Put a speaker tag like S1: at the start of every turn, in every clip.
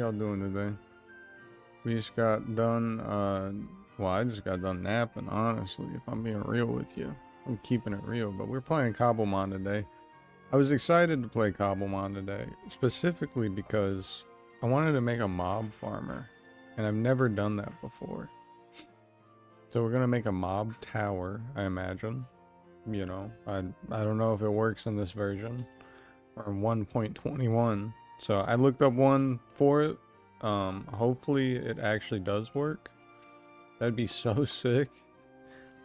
S1: y'all doing today? We just got done, well, I just got done napping, honestly, if I'm being real with you. I'm keeping it real, but we're playing Cobblemon today. I was excited to play Cobblemon today, specifically because I wanted to make a mob farmer, and I've never done that before. So we're gonna make a mob tower, I imagine. You know, I don't know if it works in this version, or 1.21. So I looked up one for it. Hopefully it actually does work. That'd be so sick.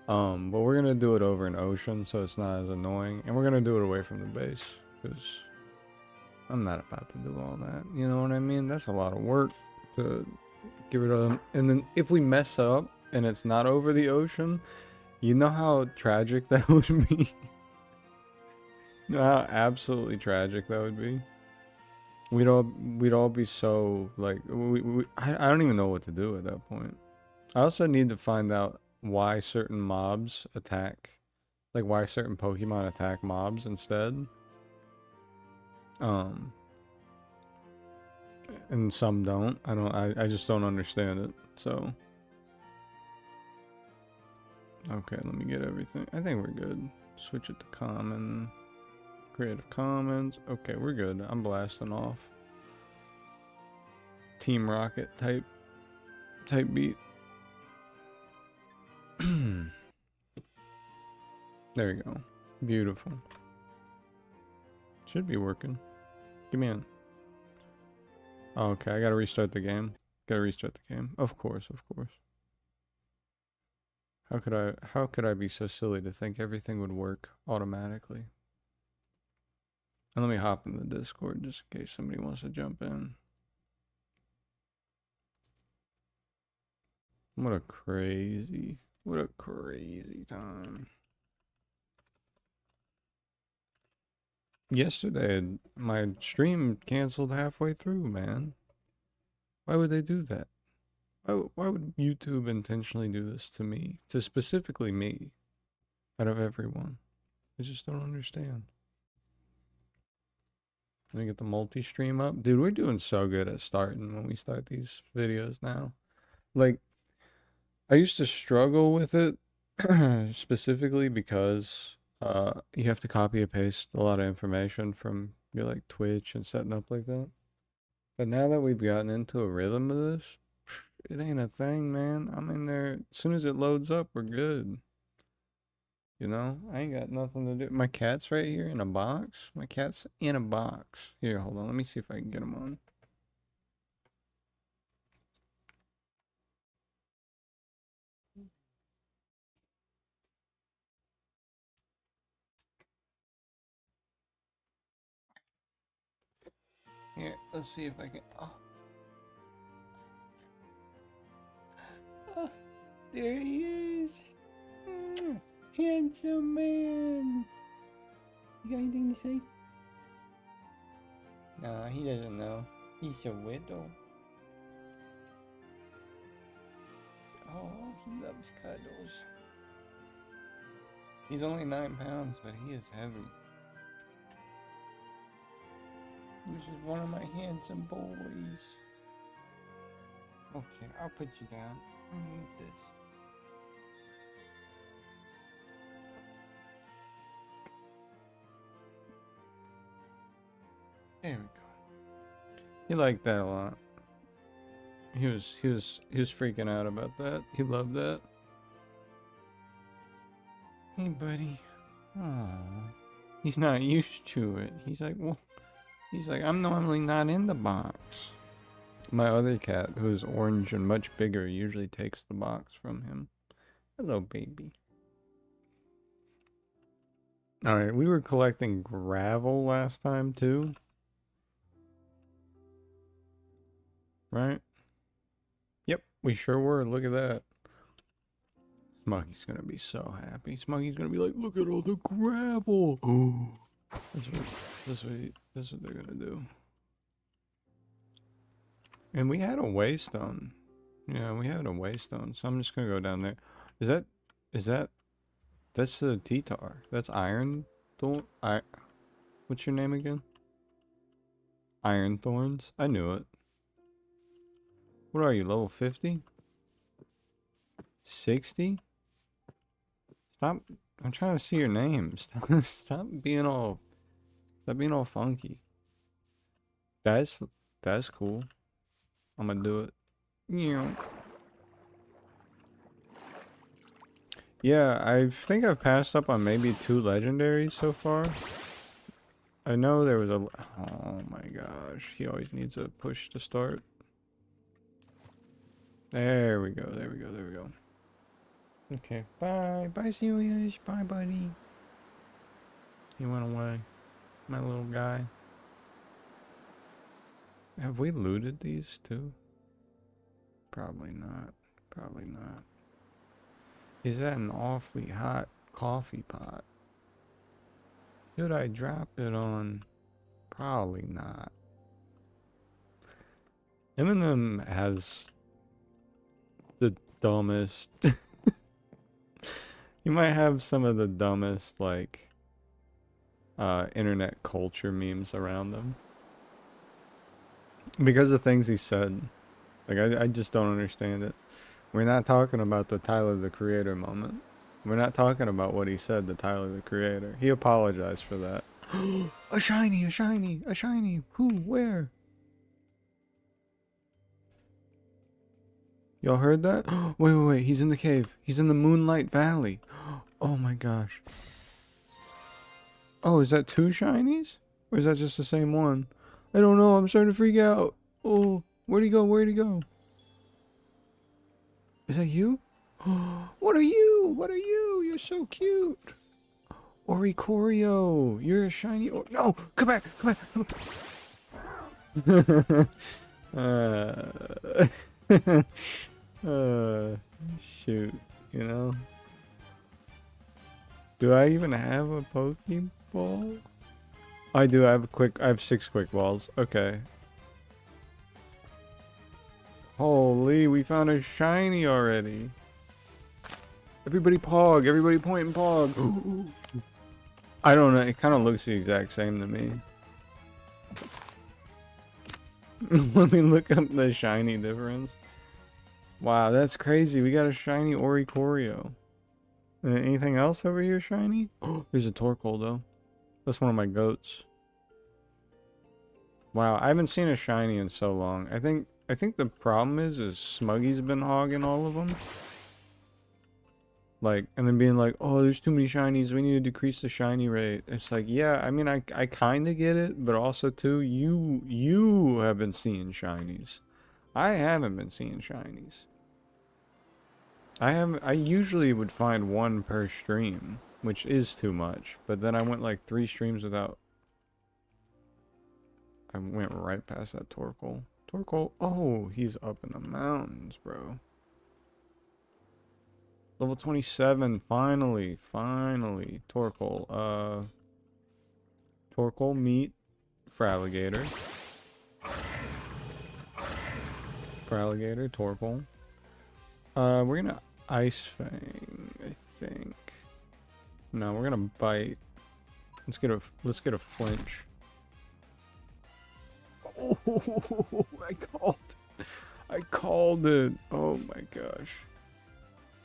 S1: But we're gonna do it over an ocean so it's not as annoying, and we're gonna do it away from the base because I'm not about to do all that. You know what I mean? That's a lot of work to get rid of them. And then if we mess up and it's not over the ocean, you know how tragic that would be. You know how absolutely tragic that would be. We'd all be so like I don't even know what to do at that point. I also need to find out why certain mobs attack, like why certain Pokemon attack mobs instead. And some don't. I just don't understand it. So okay, let me get everything. I think we're good. Switch it to common. Creative Commons. Okay, we're good. I'm blasting off. Team Rocket type beat. There you go. Beautiful. Should be working. Give me in. Oh, okay, I gotta restart the game. Gotta restart the game. Of course, of course. How could I be so silly to think everything would work automatically? And let me hop in the Discord just in case somebody wants to jump in. What a crazy time. Yesterday, my stream canceled halfway through, man. Why would they do that? Why would YouTube intentionally do this to me? To specifically me, out of everyone. I just don't understand. Let me get the multi-stream up. Dude, we're doing so good at starting when we start these videos now. Like, I used to struggle with it specifically because you have to copy and paste a lot of information from your like Twitch and setting up like that. But now that we've gotten into a rhythm of this, it ain't a thing, man. I'm in there. As soon as it loads up, we're good. You know, I ain't got nothing to do. My cat's right here in a box. My cat's in a box. Here, hold on. Let me see if I can get him on. Here, let's see if I can. Oh. Oh, there he is. Handsome man. You got anything to say? Nah, he doesn't know. He's a widow. Oh, he loves cuddles. He's only 9 pounds, but he is heavy. This is one of my handsome boys. Okay, I'll put you down. I need this. There we go. He liked that a lot. He was freaking out about that. He loved that. Hey, buddy. Aww. He's not used to it. He's like, well, I'm normally not in the box. My other cat, who's orange and much bigger, usually takes the box from him. Hello, baby. Alright, we were collecting gravel last time, too. Right? Yep, we sure were. Look at that. Smuggy's gonna be so happy. Smuggy's gonna be like, look at all the gravel. Oh, that's what they're gonna do. And we had a waystone. Yeah, we had a waystone. So I'm just gonna go down there. That's the T-Tar. That's Iron Thorn. What's your name again? Iron Thorns. I knew it. What are you, level 50? 60? Stop. I'm trying to see your name. Stop being all funky. That's cool. I'm gonna do it. Yeah, I think I've passed up on maybe 2 legendaries so far. I know there was a... Oh my gosh, he always needs a push to start. There we go, there we go, there we go. Okay, bye. Bye, Sirius. Bye, buddy. He went away. My little guy. Have we looted these too? Probably not. Probably not. Is that an awfully hot coffee pot? Should I drop it on? Probably not. Eminem has the dumbest... He might have some of the dumbest, like, internet culture memes around them. Because of things he said. Like, I just don't understand it. We're not talking about the Tyler, the Creator moment. We're not talking about what he said to Tyler, the Creator. He apologized for that. A shiny, a shiny, a shiny. Who? Where? Y'all heard that? Wait, wait, wait. He's in the cave. He's in the Moonlight Valley. Oh my gosh. Oh, is that 2 shinies? Or is that just the same one? I don't know. I'm starting to freak out. Oh, where'd he go? Where'd he go? Is that you? What are you? What are you? You're so cute. Oricorio. You're a shiny... Oh, no! Come back! Come back! Shoot. You know? Do I even have a Pokeball? I do. I have 6 quick balls. Okay. Holy, we found a shiny already. Everybody pog. Everybody point and pog. I don't know. It kind of looks the exact same to me. Let me look up the shiny difference. Wow, that's crazy. We got a shiny Oricorio. Anything else over here shiny? Oh, there's a Torkoal though. That's one of my goats. Wow, I haven't seen a shiny in so long. I think the problem is Smuggy's been hogging all of them. Like, and then being like, oh, there's too many shinies. We need to decrease the shiny rate. It's like, yeah, I mean, I kind of get it, but also too, you have been seeing shinies. I haven't been seeing shinies. I usually would find 1 per stream, which is too much. But then I went like 3 streams without. I went right past that Torkoal. Torkoal, oh, he's up in the mountains, bro. Level 27, finally. Torkoal, Torkoal meet Fraligator. Fraligator, Torkoal. We're gonna Ice Fang, I think. No, we're gonna bite. Let's get a flinch. Oh, I called it. Oh my gosh.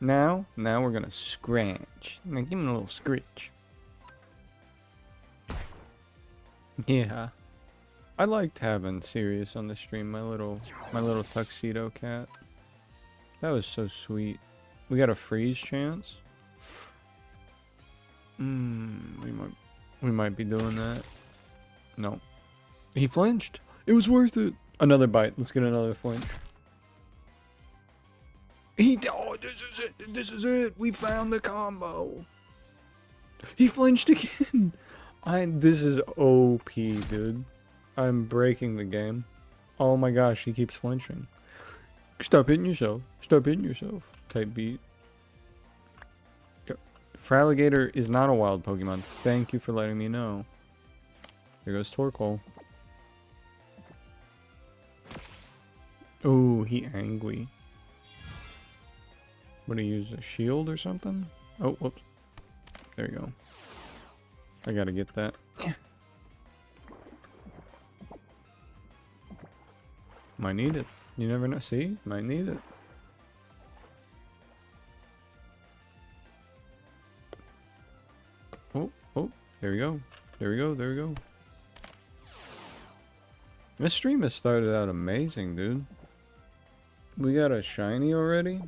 S1: Now we're gonna scratch. Now give him a little scritch. Yeah. I liked having Sirius on the stream, my little tuxedo cat. That was so sweet. We got a freeze chance. We might be doing that. No. He flinched. It was worth it. Another bite. Let's get another flinch. Oh, this is it. This is it. We found the combo. He flinched again. This is OP, dude. I'm breaking the game. Oh my gosh, he keeps flinching. Stop hitting yourself. Stop hitting yourself. Type beat. Fraligator is not a wild Pokemon. Thank you for letting me know. Here goes Torkoal. Oh, he angry. What, do you use a shield or something? Oh, whoops. There you go. I gotta get that. Might need it. You never know. See? Might need it. Oh, oh. There we go. There we go. There we go. This stream has started out amazing, dude. We got a shiny already?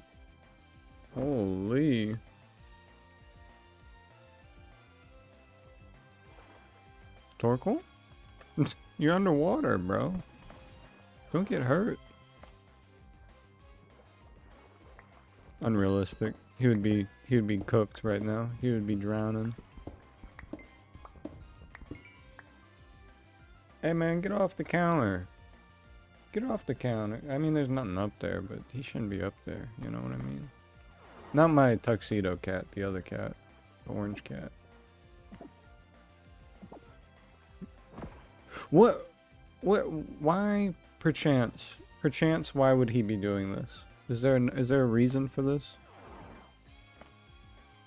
S1: Holy. Torkoal? You're underwater, bro. Don't get hurt. Unrealistic. He would be cooked right now. He would be drowning. Hey man, get off the counter. Get off the counter. I mean, there's nothing up there, but he shouldn't be up there. You know what I mean? Not my tuxedo cat, the other cat. The orange cat. What? Why, perchance, why would he be doing this? Is there a reason for this?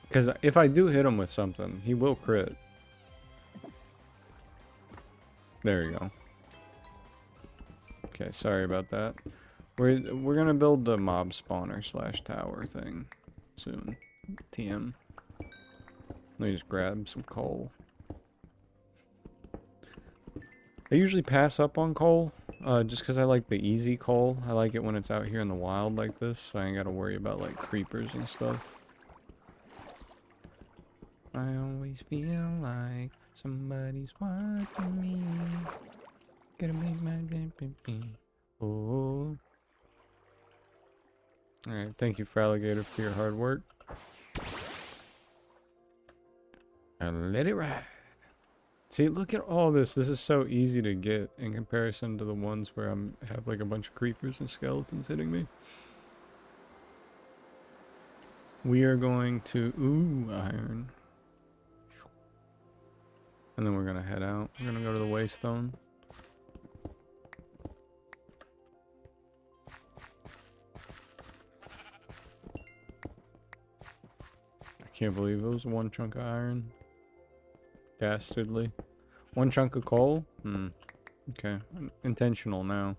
S1: Because if I do hit him with something, he will crit. There you go. Okay, sorry about that. We're gonna build the mob spawner / tower thing soon. TM. Let me just grab some coal. I usually pass up on coal, just because I like the easy coal. I like it when it's out here in the wild like this, so I ain't gotta worry about like creepers and stuff. I always feel like somebody's watching me. Gotta make my oh. Alright, thank you, Fralligator, for your hard work. And let it ride. See, look at all this. This is so easy to get in comparison to the ones where have like a bunch of creepers and skeletons hitting me. We are going to iron. And then we're gonna head out. We're gonna go to the Waystone. I can't believe it was one chunk of iron. Dastardly. One chunk of coal? Okay. Intentional now.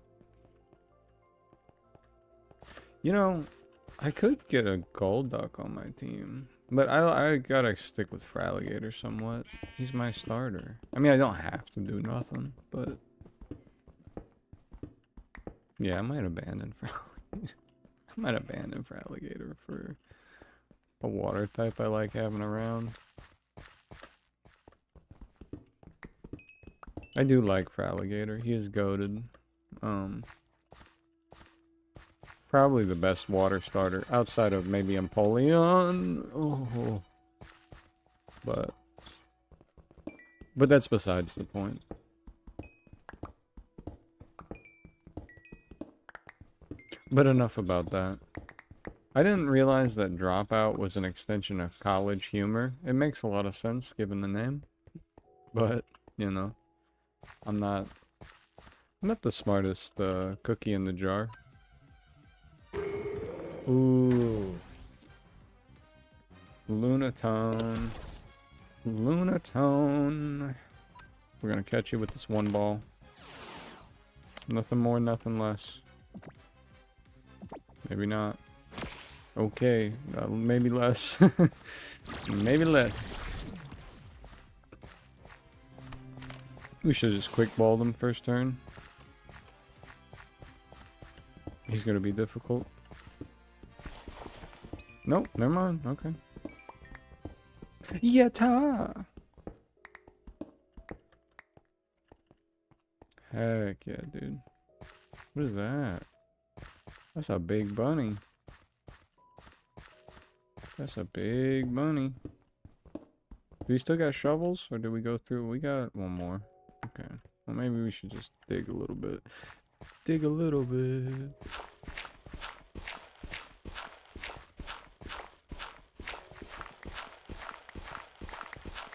S1: You know, I could get a gold duck on my team. But I gotta stick with Fralligator somewhat. He's my starter. I mean, I don't have to do nothing, but... Yeah, I might abandon Fralligator. I might abandon Fralligator for a water type I like having around. I do like Fralligator. He is goated. Probably the best water starter outside of maybe Empoleon. Oh. But that's besides the point. But enough about that. I didn't realize that Dropout was an extension of College Humor. It makes a lot of sense given the name. But, you know, I'm not the smartest cookie in the jar. Ooh. Lunatone. Lunatone. We're gonna catch you with this one ball. Nothing more, nothing less. Maybe not. Okay, maybe less. Maybe less. We should just quick ball them first turn. He's gonna be difficult. Nope, never mind. Okay. Yatta! Heck yeah, dude. What is that? That's a big bunny. That's a big bunny. Do we still got shovels, or do we go through? We got one more. Okay. Well, maybe we should just dig a little bit. Dig a little bit.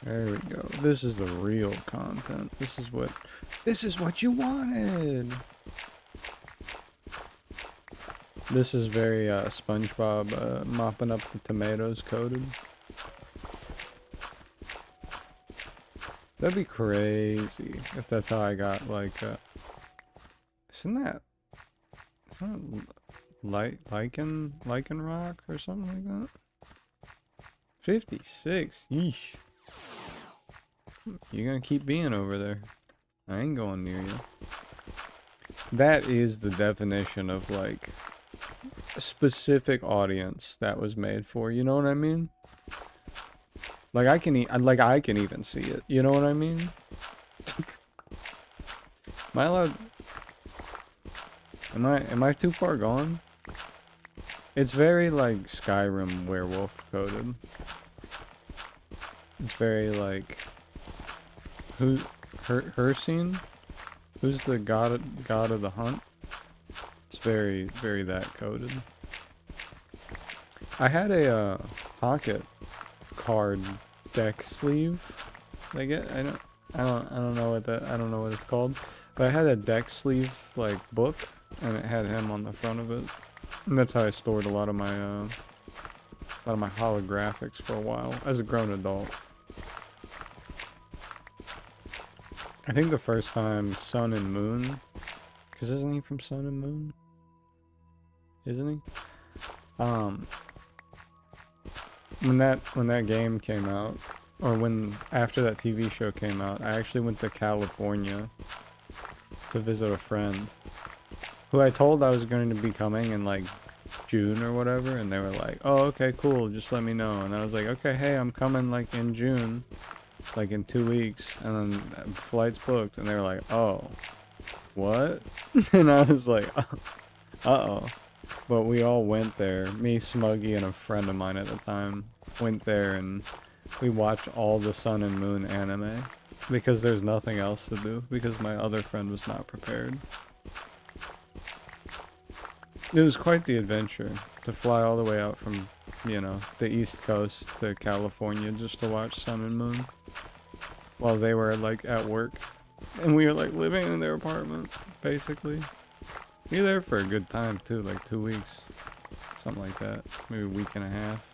S1: There we go. This is the real content. This is what you wanted. This is very SpongeBob mopping up the tomatoes coded. That'd be crazy if that's how I got like isn't Lichen rock or something like that. 56. Yeesh. You're gonna keep being over there. I ain't going near you. That is the definition of like a specific audience that was made for. You know what I mean? Like I can even see it. You know what I mean? Am I allowed? Am I too far gone? It's very like Skyrim werewolf coded. It's very like her scene? Who's the god of the hunt? It's very that coded. I had a pocket card deck sleeve. I don't know what it's called. But I had a deck sleeve like book and it had him on the front of it. And that's how I stored a lot of my holographics for a while as a grown adult. I think the first time Sun and Moon, because isn't he from Sun and Moon? Isn't he? When that game came out, or after that TV show came out, I actually went to California to visit a friend who I told I was going to be coming in like June or whatever, and they were like, "Oh, okay, cool, just let me know." And I was like, "Okay, hey, I'm coming like in June, like in 2 weeks," and then flight's booked, and they were like, "Oh, what?" And I was like, "Uh-oh." But we all went there, me, Smuggy, and a friend of mine at the time went there, and we watched all the Sun and Moon anime because there's nothing else to do, because my other friend was not prepared. It was quite the adventure to fly all the way out from, you know, the East Coast to California just to watch Sun and Moon while they were like at work, and we were like living in their apartment basically. We were there for a good time too, like 2 weeks, something like that, maybe a week and a half.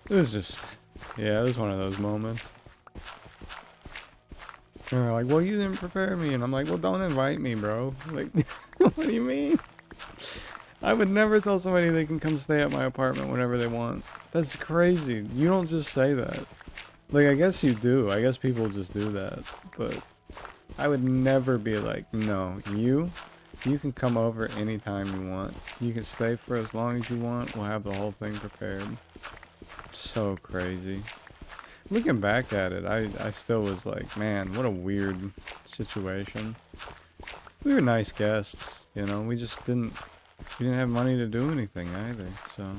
S1: It was just, yeah, it was one of those moments. And they're like, "Well, you didn't prepare me," and I'm like, "Well, don't invite me, bro." Like, what do you mean? I would never tell somebody they can come stay at my apartment whenever they want. That's crazy. You don't just say that. Like, I guess you do. I guess people just do that. But I would never be like, "No, you can come over anytime you want. You can stay for as long as you want. We'll have the whole thing prepared." So crazy. Looking back at it, I still was like, man, what a weird situation. We were nice guests, you know, we didn't have money to do anything either, so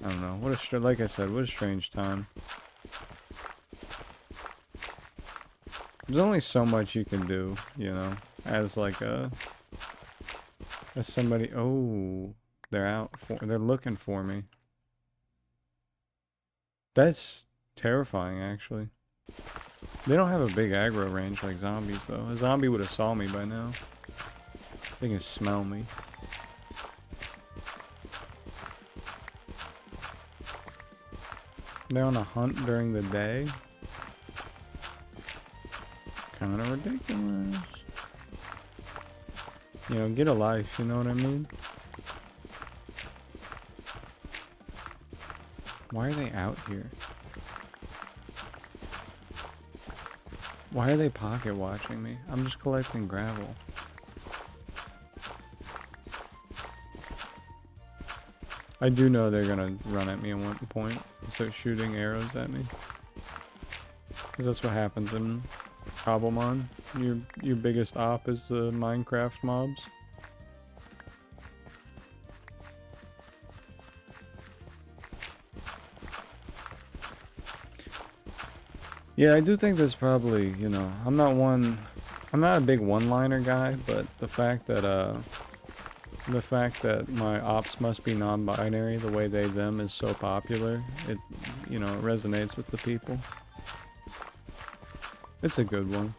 S1: I don't know. Like I said, what a strange time. There's only so much you can do, you know, as somebody. Oh, they're looking for me. That's terrifying, actually. They don't have a big aggro range like zombies, though. A zombie would have saw me by now. They can smell me. They're on a hunt during the day? Kind of ridiculous. You know, get a life, you know what I mean? Why are they out here? Why are they pocket watching me? I'm just collecting gravel. I do know they're gonna run at me at one point and start shooting arrows at me. Because that's what happens in Cobblemon. Your biggest op is the Minecraft mobs. Yeah, I do think that's probably, you know, I'm not a big one-liner guy, but the fact that my ops must be non-binary, the way they them is so popular, it, you know, it resonates with the people. It's a good one.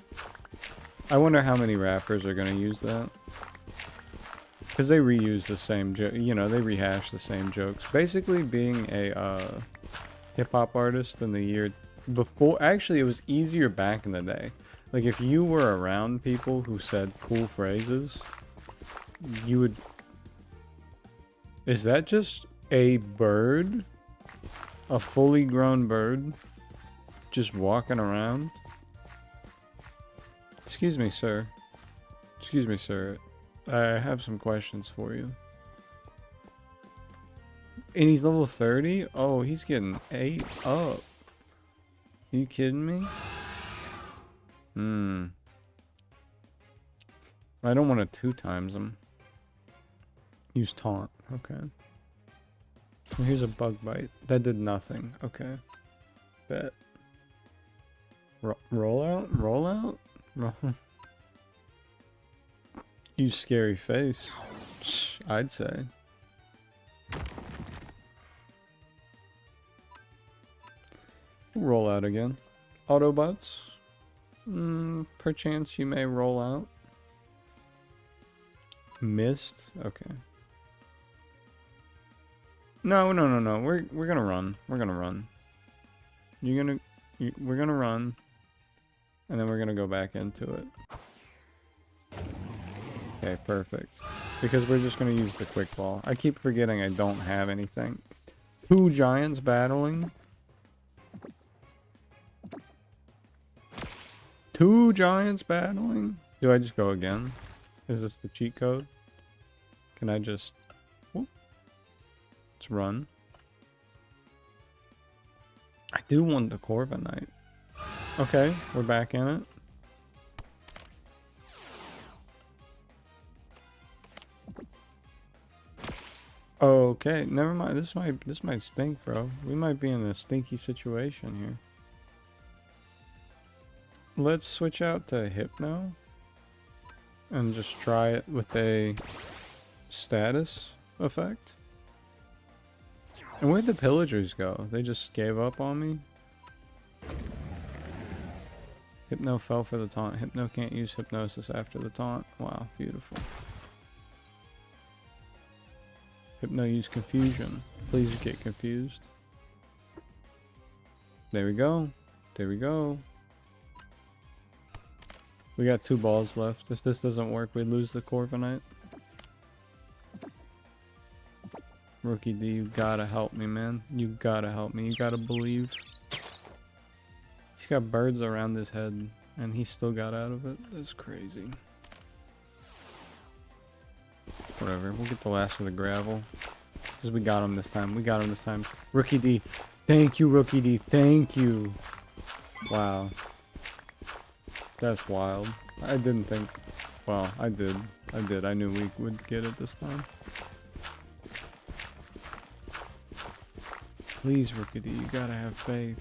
S1: I wonder how many rappers are gonna use that. Because they reuse the same joke, you know, they rehash the same jokes. Basically, being a hip-hop artist in the year before, actually it was easier back in the day. Like if you were around people who said cool phrases, you would... Is that just a bird? A fully grown bird? Just walking around? Excuse me, sir. Excuse me, sir. I have some questions for you. And he's level 30? Oh, he's getting 8 up. Are you kidding me? I don't want to 2 times him. Use taunt. Okay. Well, here's a bug bite. That did nothing. Okay. Bet. Roll out? Roll out? Use scary face. I'd say. Roll out again. Autobots? Perchance you may roll out. Missed? Okay. No. We're gonna run. We're gonna run. We're gonna run. And then we're gonna go back into it. Okay, perfect. Because we're just gonna use the quick ball. I keep forgetting I don't have anything. 2 giants battling. 2 giants battling? Do I just go again? Is this the cheat code? Can I just... Whoop. Let's run. I do want the Corviknight. Okay, we're back in it. Okay, never mind. This might stink, bro. We might be in a stinky situation here. Let's switch out to Hypno and just try it with a status effect. And where'd the pillagers go? They just gave up on me? Hypno fell for the taunt. Hypno can't use hypnosis after the taunt. Wow, beautiful. Hypno use confusion. Please get confused. There we go. There we go. We got 2 balls left. If this doesn't work, we lose the Corviknight. Rookie D, you gotta help me, man. You gotta help me. You gotta believe. He's got birds around his head, and he still got out of it. That's crazy. Whatever. We'll get the last of the gravel. Because we got him this time. We got him this time. Rookie D. Thank you, Rookie D. Thank you. Wow. That's wild. I didn't think... Well, I did. I knew we would get it this time. Please, Rookie D, you gotta have faith.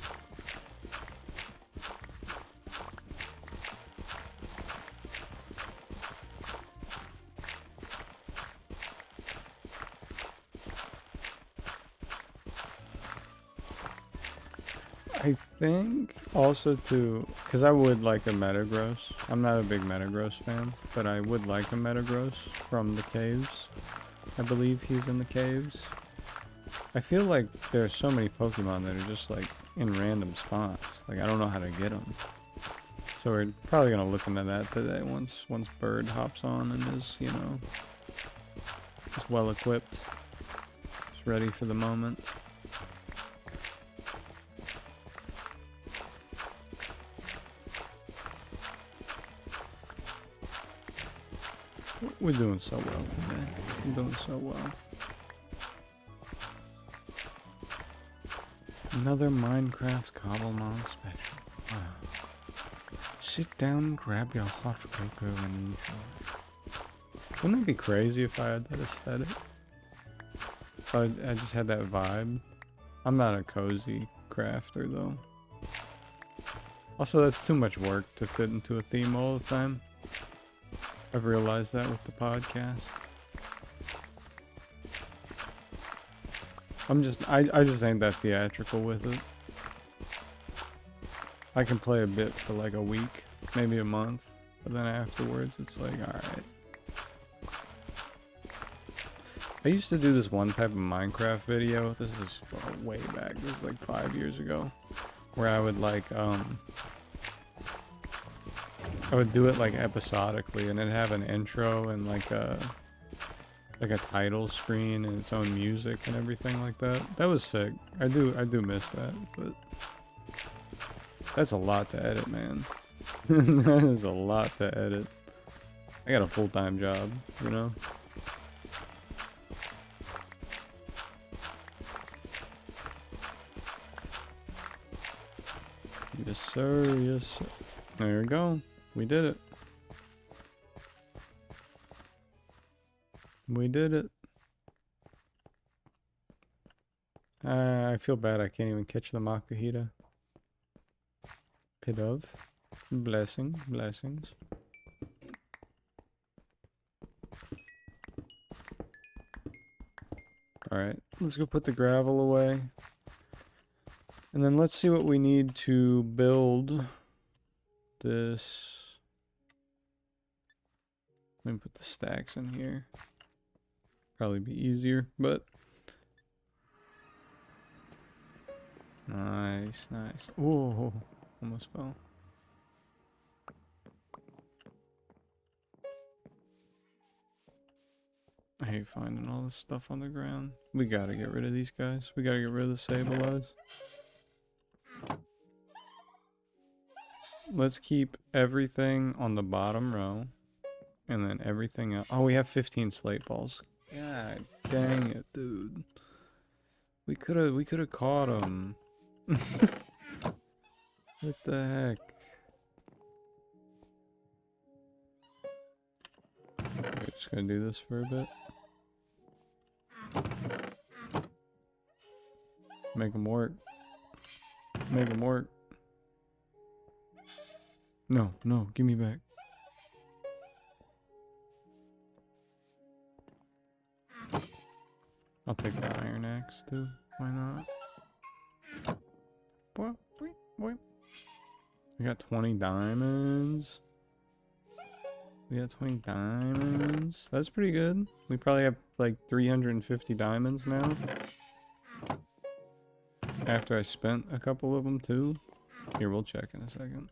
S1: I think also to, because I would like a Metagross. I'm not a big Metagross fan, but I would like a Metagross from the caves. I believe he's in the caves. I feel like there's so many Pokemon that are just like in random spots. Like I don't know how to get them. So we're probably gonna look into that today once Bird hops on and is, you know, just well equipped, just ready for the moment. We're doing so well today. We're doing so well. Another Minecraft Cobblemon special. Wow. Sit down, grab your hot cocoa and enjoy. Wouldn't that be crazy if I had that aesthetic? I just had that vibe. I'm not a cozy crafter though. Also, that's too much work to fit into a theme all the time. I've realized that with the podcast. I just ain't that theatrical with it. I can play a bit for like a week, maybe a month, but then afterwards it's like, alright. I used to do this one type of Minecraft video. This was way back. This was like 5 years ago. Where I would like, I would do it like episodically, and it'd have an intro and like a like a title screen and its own music and everything like that. That was sick. I do miss that, but that's a lot to edit, man. That is a lot to edit. I got a full-time job, you know? Yes, sir. Yes, sir. There we go. We did it. We did it. I feel bad I can't even catch the Makahita. Pit of. Blessings. Alright, let's go put the gravel away. And then let's see what we need to build this. Let me put the stacks in here. Probably be easier, but nice. Whoa, almost fell. I hate finding all this stuff on the ground. We gotta get rid of these guys. We gotta get rid of the sable eyes. Let's keep everything on the bottom row. And then everything else. Oh, we have 15 slate balls. God dang it, dude. We could have caught him. What the heck? We're just gonna do this for a bit. Make them work. Make them work. No, give me back. I'll take the iron axe too. Why not? What? We got 20 diamonds. That's pretty good. We probably have like 350 diamonds now. After I spent a couple of them too. Here, we'll check in a second.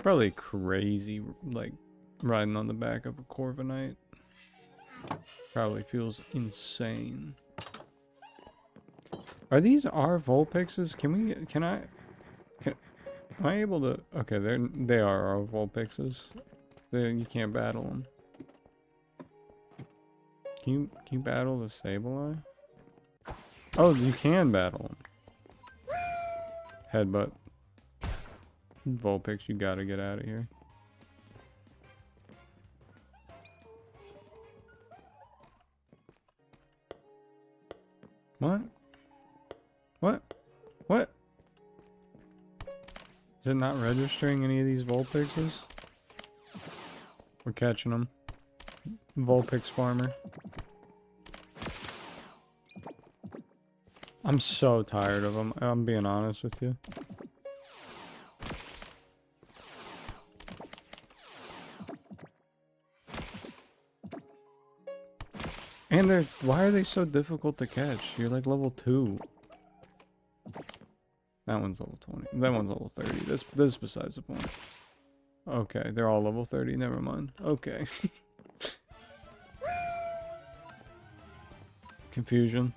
S1: Probably crazy, like riding on the back of a Corviknight. Probably feels insane. Are these our Vulpixes? Am I able to? Okay, they are our Vulpixes. You can't battle them. Can you battle the Sableye? Oh, you can battle them. Headbutt. Vulpix, you gotta get out of here. What? Is it not registering any of these Vulpixes? We're catching them. Vulpix farmer. I'm so tired of them. I'm being honest with you. And why are they so difficult to catch? You're like level 2. That one's level 20. That one's level 30. This is besides the point. Okay, they're all level 30. Never mind. Okay. Confusion.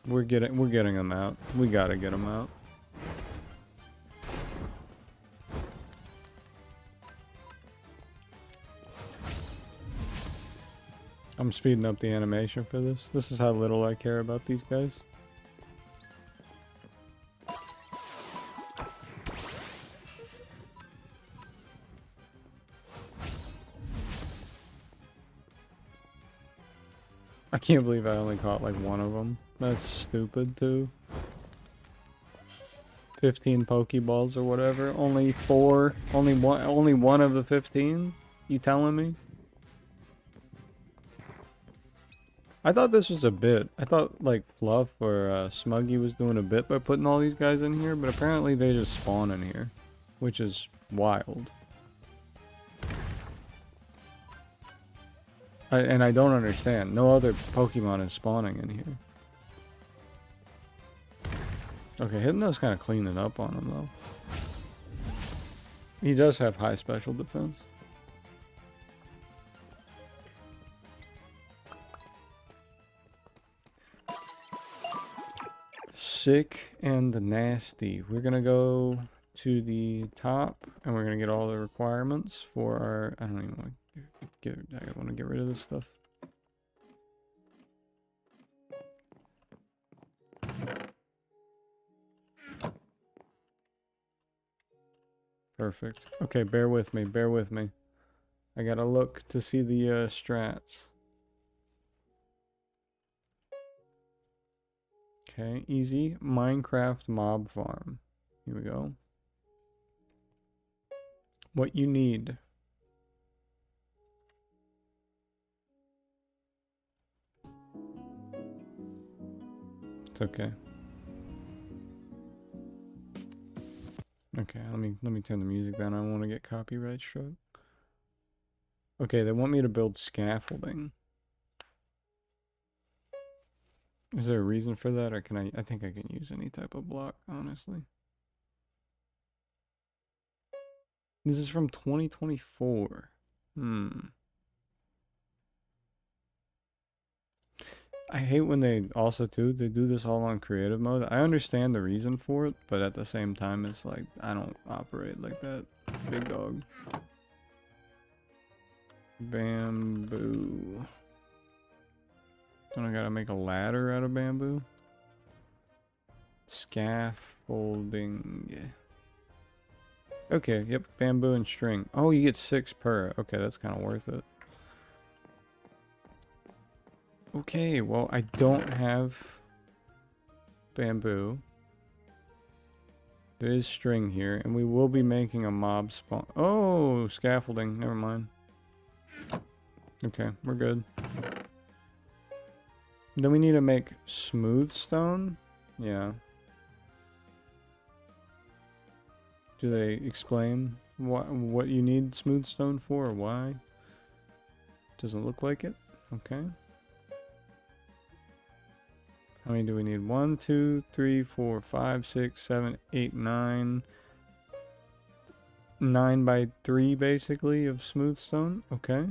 S1: We're getting them out. We gotta get them out. I'm speeding up the animation for this. This is how little I care about these guys. I can't believe I only caught like one of them. That's stupid too. 15 Pokeballs or whatever. Only 4. Only one of the 15? You telling me? I thought this was a bit. I thought like Fluff or Smuggy was doing a bit by putting all these guys in here, but apparently they just spawn in here, which is wild. And I don't understand. No other Pokemon is spawning in here. Okay, Hypno's kind of cleaning up on him, though. He does have high special defense. Sick and nasty. We're gonna go to the top, and we're gonna get all the requirements for our... I don't even want to get... I want to get rid of this stuff. Perfect. Okay, bear with me, bear with me. I gotta look to see the strats. Okay, easy. Minecraft mob farm. Here we go. What you need. It's okay. Okay, let me turn the music down. I don't want to get copyright struck. Okay, they want me to build scaffolding. Is there a reason for that, or can I think I can use any type of block, honestly. This is from 2024. I hate when they also too, they do this all on creative mode. I understand the reason for it, but at the same time, it's like, I don't operate like that, big dog. Bamboo. Don't I gotta make a ladder out of bamboo? Scaffolding. Okay, yep, bamboo and string. Oh, you get 6 per. Okay, that's kind of worth it. Okay, well, I don't have bamboo. There is string here, and we will be making a mob spawn. Oh, scaffolding. Never mind. Okay, we're good. Then we need to make smooth stone. Yeah. Do they explain what you need smooth stone for, or why? Doesn't look like it. Okay. How many do we need? 1, 2, 3, 4, 5, 6, 7, 8, 9. 9 by 3 basically of smooth stone. Okay.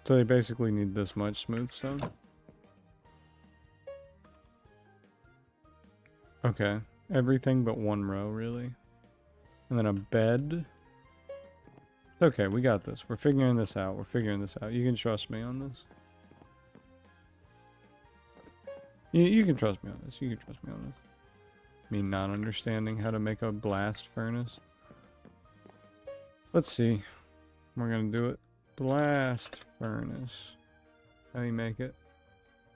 S1: So they basically need this much smooth stone. Okay. Everything but 1 row, really. And then a bed. Okay, we got this. We're figuring this out. We're figuring this out. You can trust me on this. You can trust me on this. You can trust me on this. Me not understanding how to make a blast furnace. Let's see. We're gonna do it. Blast furnace. How do you make it?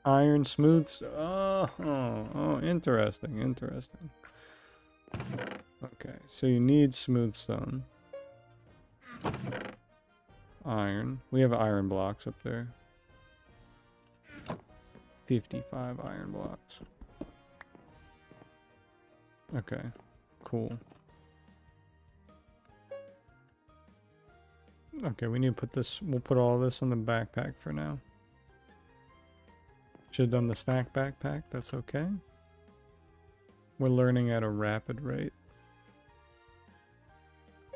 S1: Iron smooth. Oh, interesting, interesting. Okay, so you need smooth stone. Iron. We have iron blocks up there. 55 iron blocks. Okay, cool. Okay, we need to put this, we'll put all this on the backpack for now. Should have done the snack backpack, that's okay. We're learning at a rapid rate.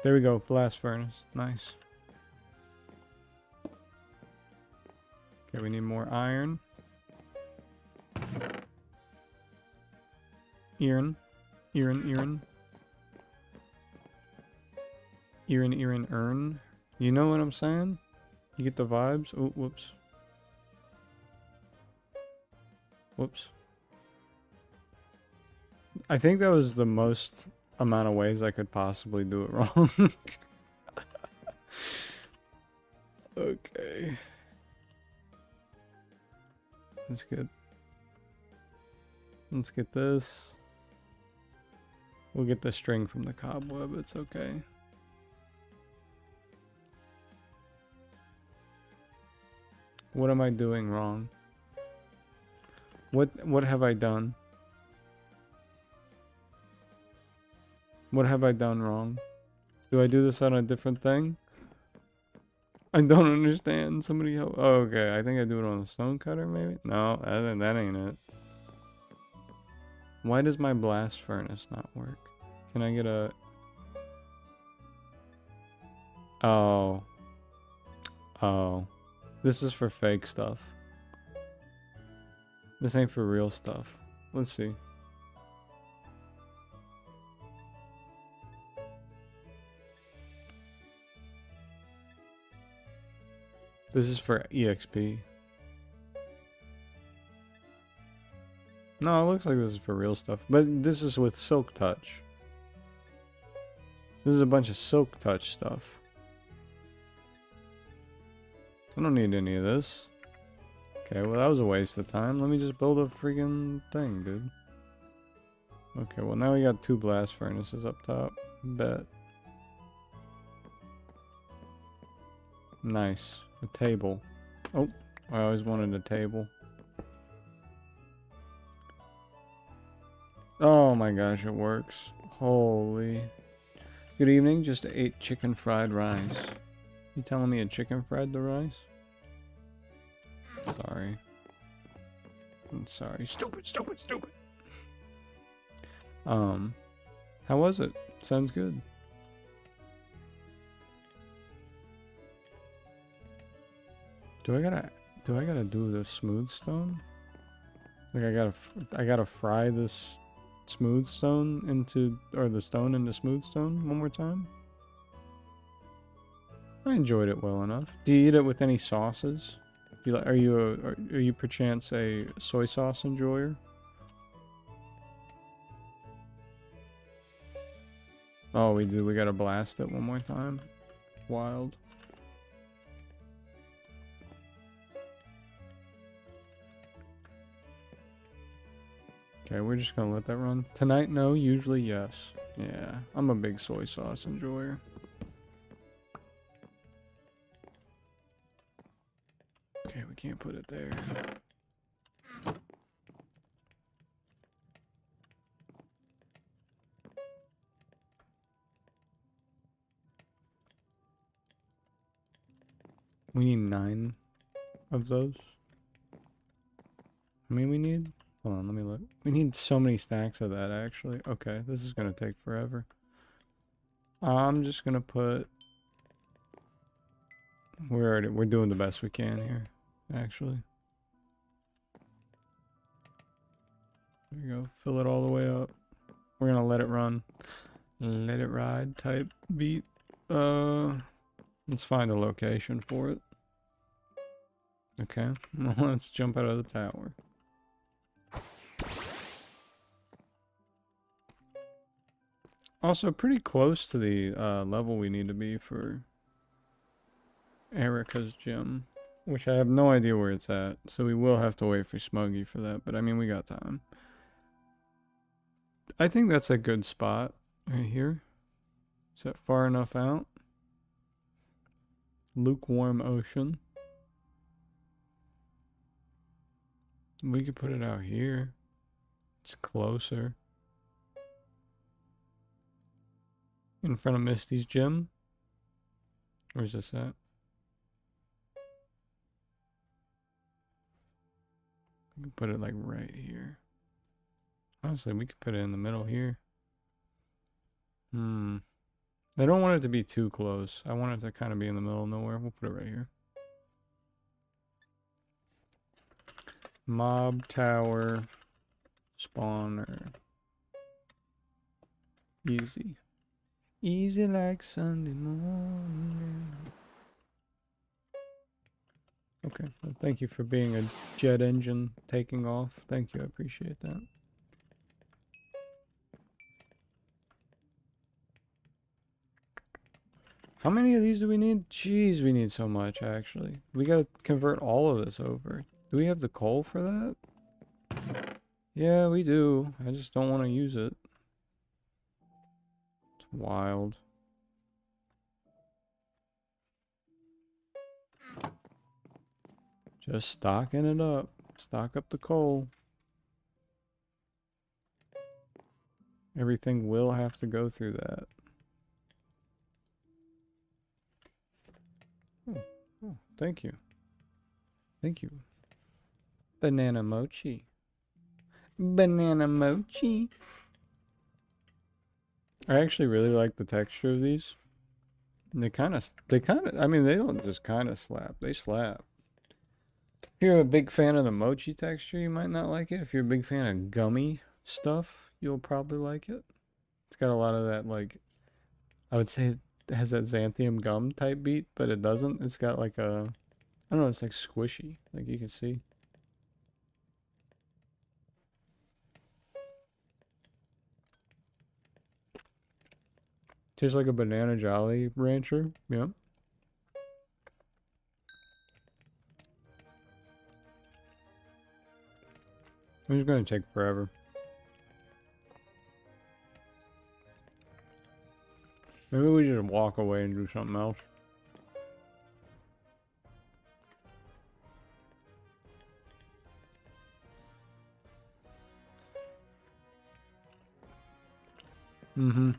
S1: There we go, blast furnace, nice. Okay, we need more iron. Iron. Earn. You know what I'm saying? You get the vibes? Oh, whoops. Whoops. I think that was the most amount of ways I could possibly do it wrong. Okay. That's good. Let's get this. We'll get the string from the cobweb, it's okay. What am I doing wrong? What have I done? What have I done wrong? Do I do this on a different thing? I don't understand. Somebody help. Oh, okay, I think I do it on a stone cutter, maybe? No, that ain't it. Why does my blast furnace not work? Can I get a... Oh. Oh. This is for fake stuff. This ain't for real stuff. Let's see. This is for EXP. No, it looks like this is for real stuff. But this is with Silk Touch. This is a bunch of Silk Touch stuff. I don't need any of this. Okay, well that was a waste of time. Let me just build a freaking thing, dude. Okay, well now we got 2 blast furnaces up top. Bet. Nice. A table. Oh, I always wanted a table. Oh my gosh, it works. Holy. Good evening, just ate chicken fried rice. You telling me a chicken fried the rice? Sorry. I'm sorry. Stupid, stupid, stupid. How was it? Sounds good. Do I gotta do the smooth stone? Like I gotta fry this smooth stone into, or the stone into smooth stone one more time? I enjoyed it well enough. Do you eat it with any sauces? Do you, are you perchance a soy sauce enjoyer? Oh, we do. We gotta blast it one more time. Wild. Okay, we're just gonna let that run. Tonight, no. Usually, yes. Yeah, I'm a big soy sauce enjoyer. Okay, we can't put it there. We need 9 of those. I mean, we need... Hold on, let me look. We need so many stacks of that, actually. Okay, this is gonna take forever. I'm just gonna put... We're doing the best we can here, actually. There you go. Fill it all the way up. We're gonna let it run. Let it ride type beat. Let's find a location for it. Okay, well, let's jump out of the tower. Also, pretty close to the level we need to be for Erica's gym, which I have no idea where it's at, so we will have to wait for Smuggy for that, but I mean, we got time. I think that's a good spot right here. Is that far enough out? Lukewarm ocean. We could put it out here. It's closer. In front of Misty's gym? Where's this at? We can put it like right here. Honestly, we could put it in the middle here. I don't want it to be too close. I want it to kind of be in the middle of nowhere. We'll put it right here. Mob tower spawner. Easy. Easy like Sunday morning. Okay, well, thank you for being a jet engine taking off. Thank you, I appreciate that. How many of these do we need? Jeez, we need so much, actually. We gotta convert all of this over. Do we have the coal for that? Yeah, we do. I just don't want to use it. It's wild. Just stocking it up. Stock up the coal. Everything will have to go through that. Thank you. Thank you. Banana mochi. Banana mochi. I actually really like the texture of these. And they kind of, I mean, they don't just kind of slap. They slap. If you're a big fan of the mochi texture, you might not like it. If you're a big fan of gummy stuff, you'll probably like it. It's got a lot of that, like, I would say it has that xanthium gum type beat, but it doesn't. It's got like a, I don't know, it's like squishy, like you can see. Tastes like a banana Jolly Rancher. Yeah. It's gonna take forever. Maybe we just walk away and do something else. Mm-hmm.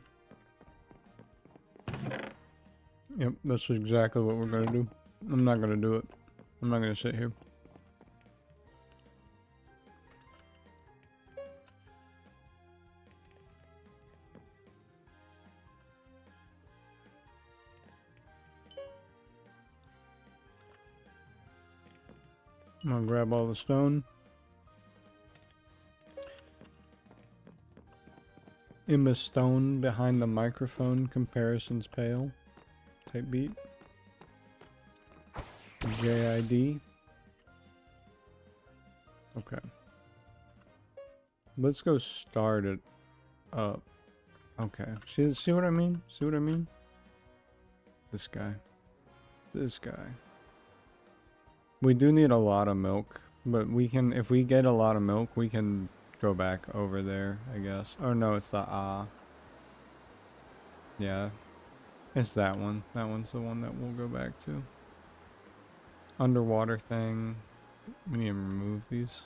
S1: Yep, that's exactly what we're gonna do. I'm not gonna do it. I'm not gonna sit here. I'm gonna grab all the stone. Emma Stone behind the microphone, comparisons pale. Type beat. JID. Okay. Let's go start it up. Okay. See what I mean? See what I mean? This guy. This guy. We do need a lot of milk, but we can, if we get a lot of milk, we can go back over there, I guess. Oh no, it's the ah. Yeah. It's that one. That one's the one that we'll go back to. Underwater thing. We need to remove these.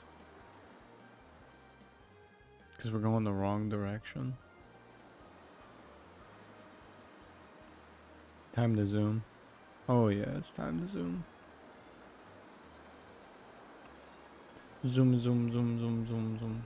S1: Because we're going the wrong direction. Time to zoom. Oh yeah, it's time to zoom. Zoom, zoom, zoom, zoom, zoom, zoom.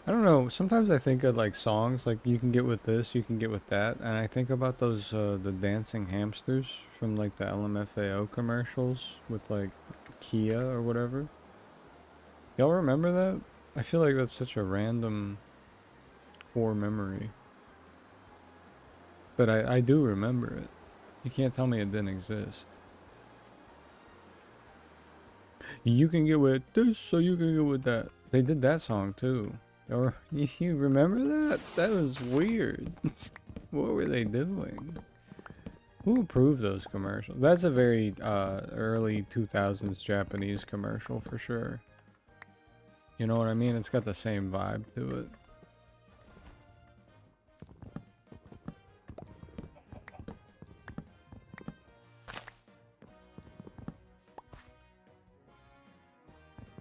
S1: I don't know, sometimes I think of like songs, like you can get with this, you can get with that, and I think about those, the dancing hamsters from like the LMFAO commercials with like Kia or whatever. Y'all remember that? I feel like that's such a random core memory. But I do remember it. You can't tell me it didn't exist. You can get with this, so you can get with that. They did that song too. Or you remember that? That was weird. What were they doing? Who approved those commercials? That's a very early 2000s Japanese commercial for sure. You know what I mean? It's got the same vibe to it.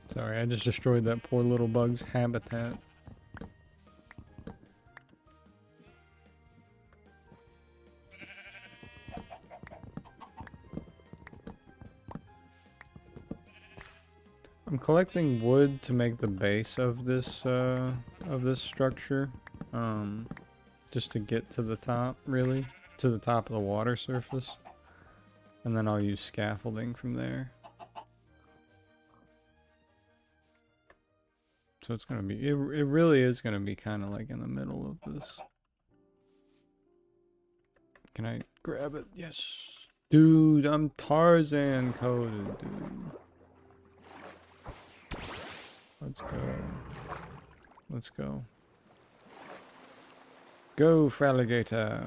S1: Sorry, I just destroyed that poor little bug's habitat. I'm collecting wood to make the base of this structure, just to get to the top, really, to the top of the water surface, and then I'll use scaffolding from there. So it's gonna be, it really is gonna be kind of like in the middle of this. Can I grab it? Yes, dude, I'm Tarzan coded, dude. Let's go. Let's go. Go, Fraligator.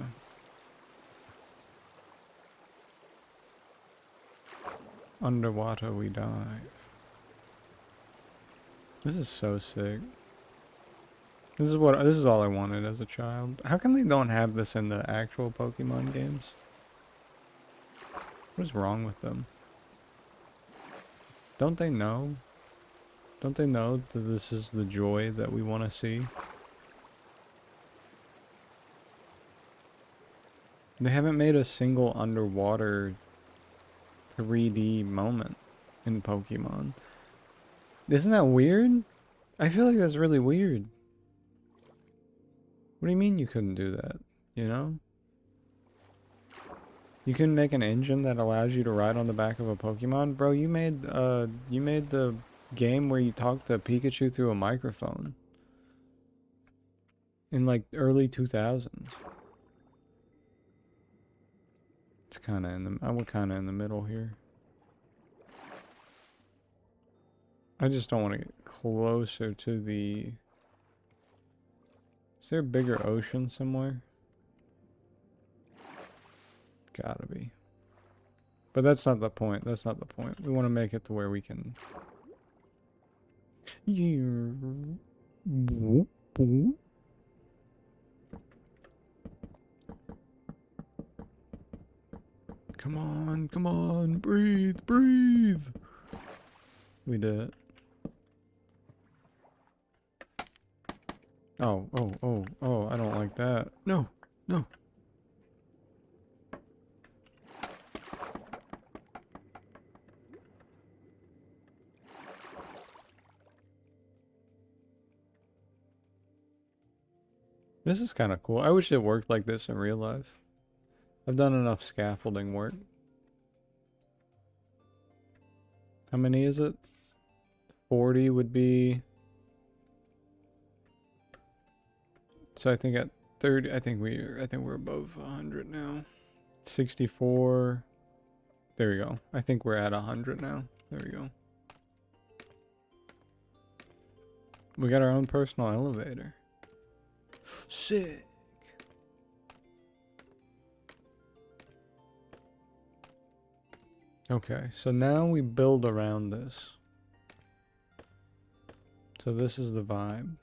S1: Underwater we dive. This is so sick. This is all I wanted as a child. How come they don't have this in the actual Pokemon games? What is wrong with them? Don't they know? Don't they know that this is the joy that we want to see? They haven't made a single underwater 3D moment in Pokemon. Isn't that weird? I feel like that's really weird. What do you mean you couldn't do that? You know? You can make an engine that allows you to ride on the back of a Pokemon? Bro, you made the game where you talk to Pikachu through a microphone. In like early 2000s. It's kinda in the we're kinda in the middle here. I just don't want to get closer to the... Is there a bigger ocean somewhere? Gotta be. But that's not the point. That's not the point. We want to make it to where we can... Come on, come on, breathe, breathe. We did it. Oh, I don't like that. No, no. This is kind of cool. I wish it worked like this in real life. I've done enough scaffolding work. How many is it? 40 would be... So I think at 30, I think we're above 100 now. 64. There we go. I think we're at 100 now. There we go. We got our own personal elevator. Sick. Okay, so now we build around this. So this is the vibe.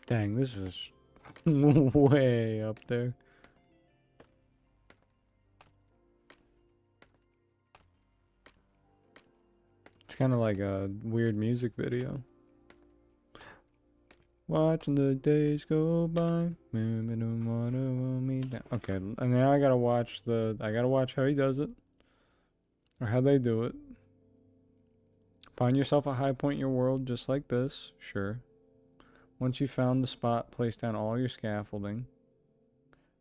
S1: Dang, this is way up there. It's kind of like a weird music video. Watching the days go by. Okay, and now I gotta watch how he does it. Or how they do it. Find yourself a high point in your world just like this. Sure. Once you found the spot, place down all your scaffolding.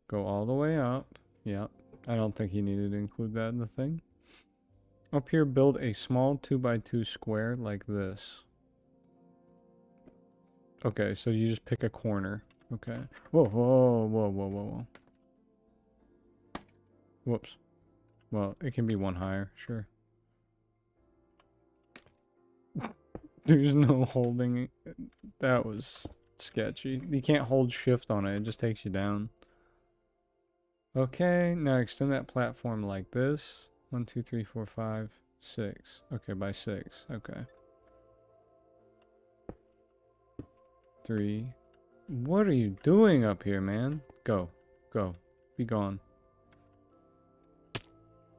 S1: Go all the way up. Yep. I don't think he needed to include that in the thing. Up here, build a small 2x2 square like this. Okay, so you just pick a corner. Okay. Whoa, whoa, whoa, whoa, whoa, whoa. Whoops. Well, it can be one higher, sure. There's no holding. That was sketchy. You can't hold shift on it. It just takes you down. Okay, now extend that platform like this. 1, 2, 3, 4, 5, 6. Okay, by 6. Okay. 3. What are you doing up here, man? Go. Go. Be gone.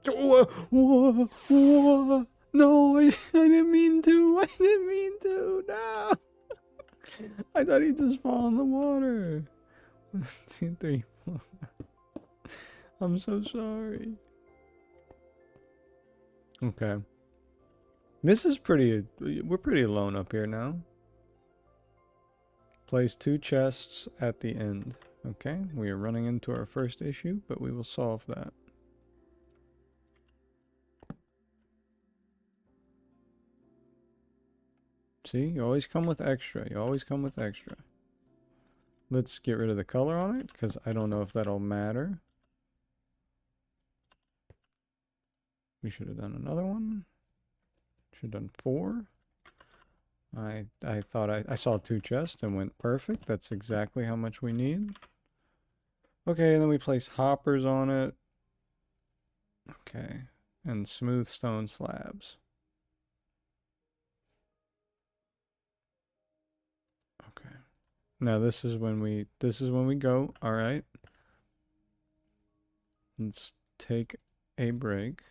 S1: Whoa, whoa, whoa. No, I didn't mean to. I didn't mean to. No. I thought he'd just fall in the water. 1, 2, 3, 4. I'm so sorry. Okay. This is pretty... We're pretty alone up here now. Place 2 chests at the end. Okay, we are running into our first issue, but we will solve that. See, you always come with extra. You always come with extra. Let's get rid of the color on it, because I don't know if that'll matter. We should have done another one. Should have done 4. I thought I saw 2 chests and went perfect. That's exactly how much we need. Okay, and then we place hoppers on it. Okay, and smooth stone slabs. Okay. Now this is when we go. All right. Let's take a break.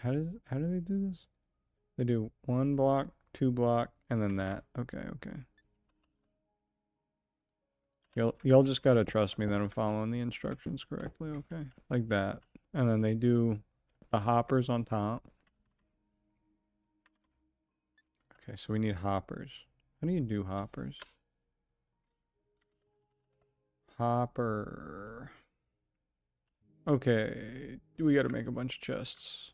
S1: How do they do this? They do 1 block, 2 block, and then that. Okay, okay. Y'all just gotta trust me that I'm following the instructions correctly, okay? Like that. And then they do the hoppers on top. Okay, so we need hoppers. How do you do hoppers? Hopper. Okay, we gotta make a bunch of chests.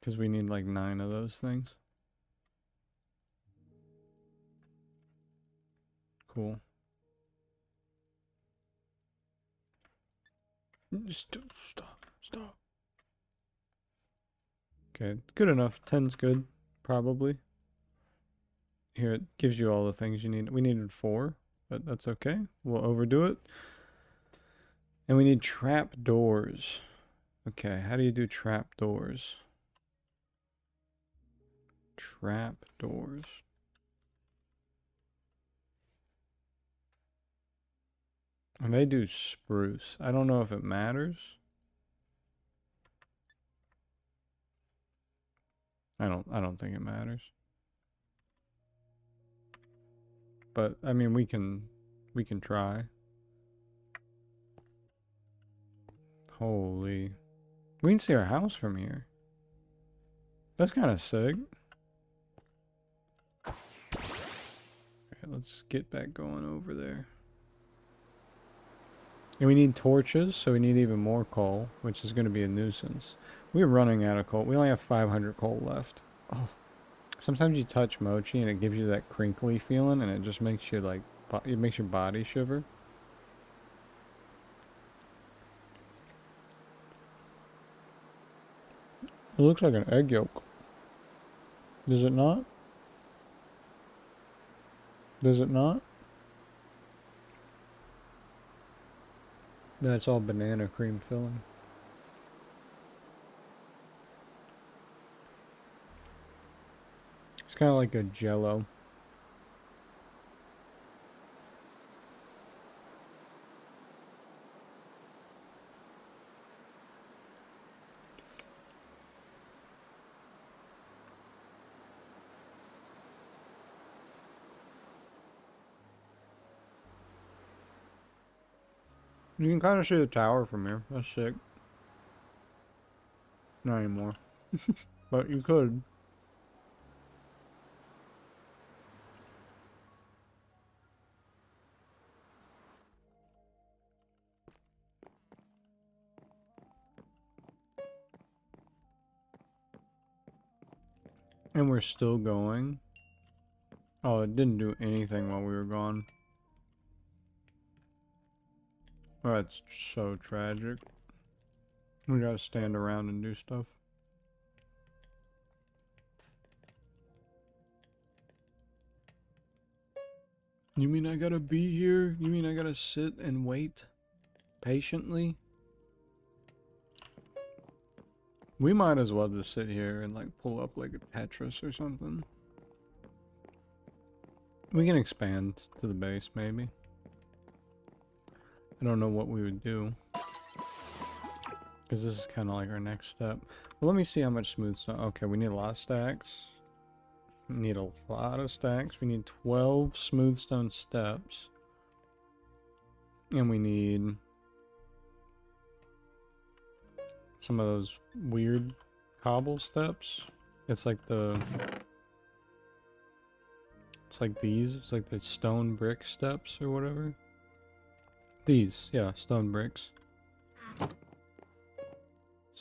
S1: Because we need like 9 of those things. Cool. Stop. Okay, good enough. 10's good, probably. Here, it gives you all the things you need. We needed 4, but that's okay. We'll overdo it. And we need trap doors. Okay, how do you do trap doors? Trap doors. And they do spruce. I don't know if it matters. I don't think it matters. But I mean we can try. Holy. We can see our house from here. That's kind of sick. Okay, let's get back going over there. And we need torches, so we need even more coal, which is going to be a nuisance. We're running out of coal. We only have 500 coal left. Oh. Sometimes you touch mochi and it gives you that crinkly feeling and it just makes you like, it makes your body shiver. It looks like an egg yolk. Does it not? Does it not? That's all banana cream filling. It's kind of like a jello. You can kind of see the tower from here. That's sick. Not anymore. But you could. And we're still going. Oh, it didn't do anything while we were gone. Oh, that's so tragic. We gotta stand around and do stuff. You mean I gotta be here? You mean I gotta sit and wait patiently? We might as well just sit here and like pull up like a Tetris or something. We can expand to the base maybe. I don't know what we would do. Because this is kind of like our next step. Well, let me see how much smooth stone. Okay, we need a lot of stacks. We need a lot of stacks. We need 12 smooth stone steps. And we need some of those weird cobble steps. It's like the... It's like these. It's like the stone brick steps or whatever. These, yeah, stone bricks. So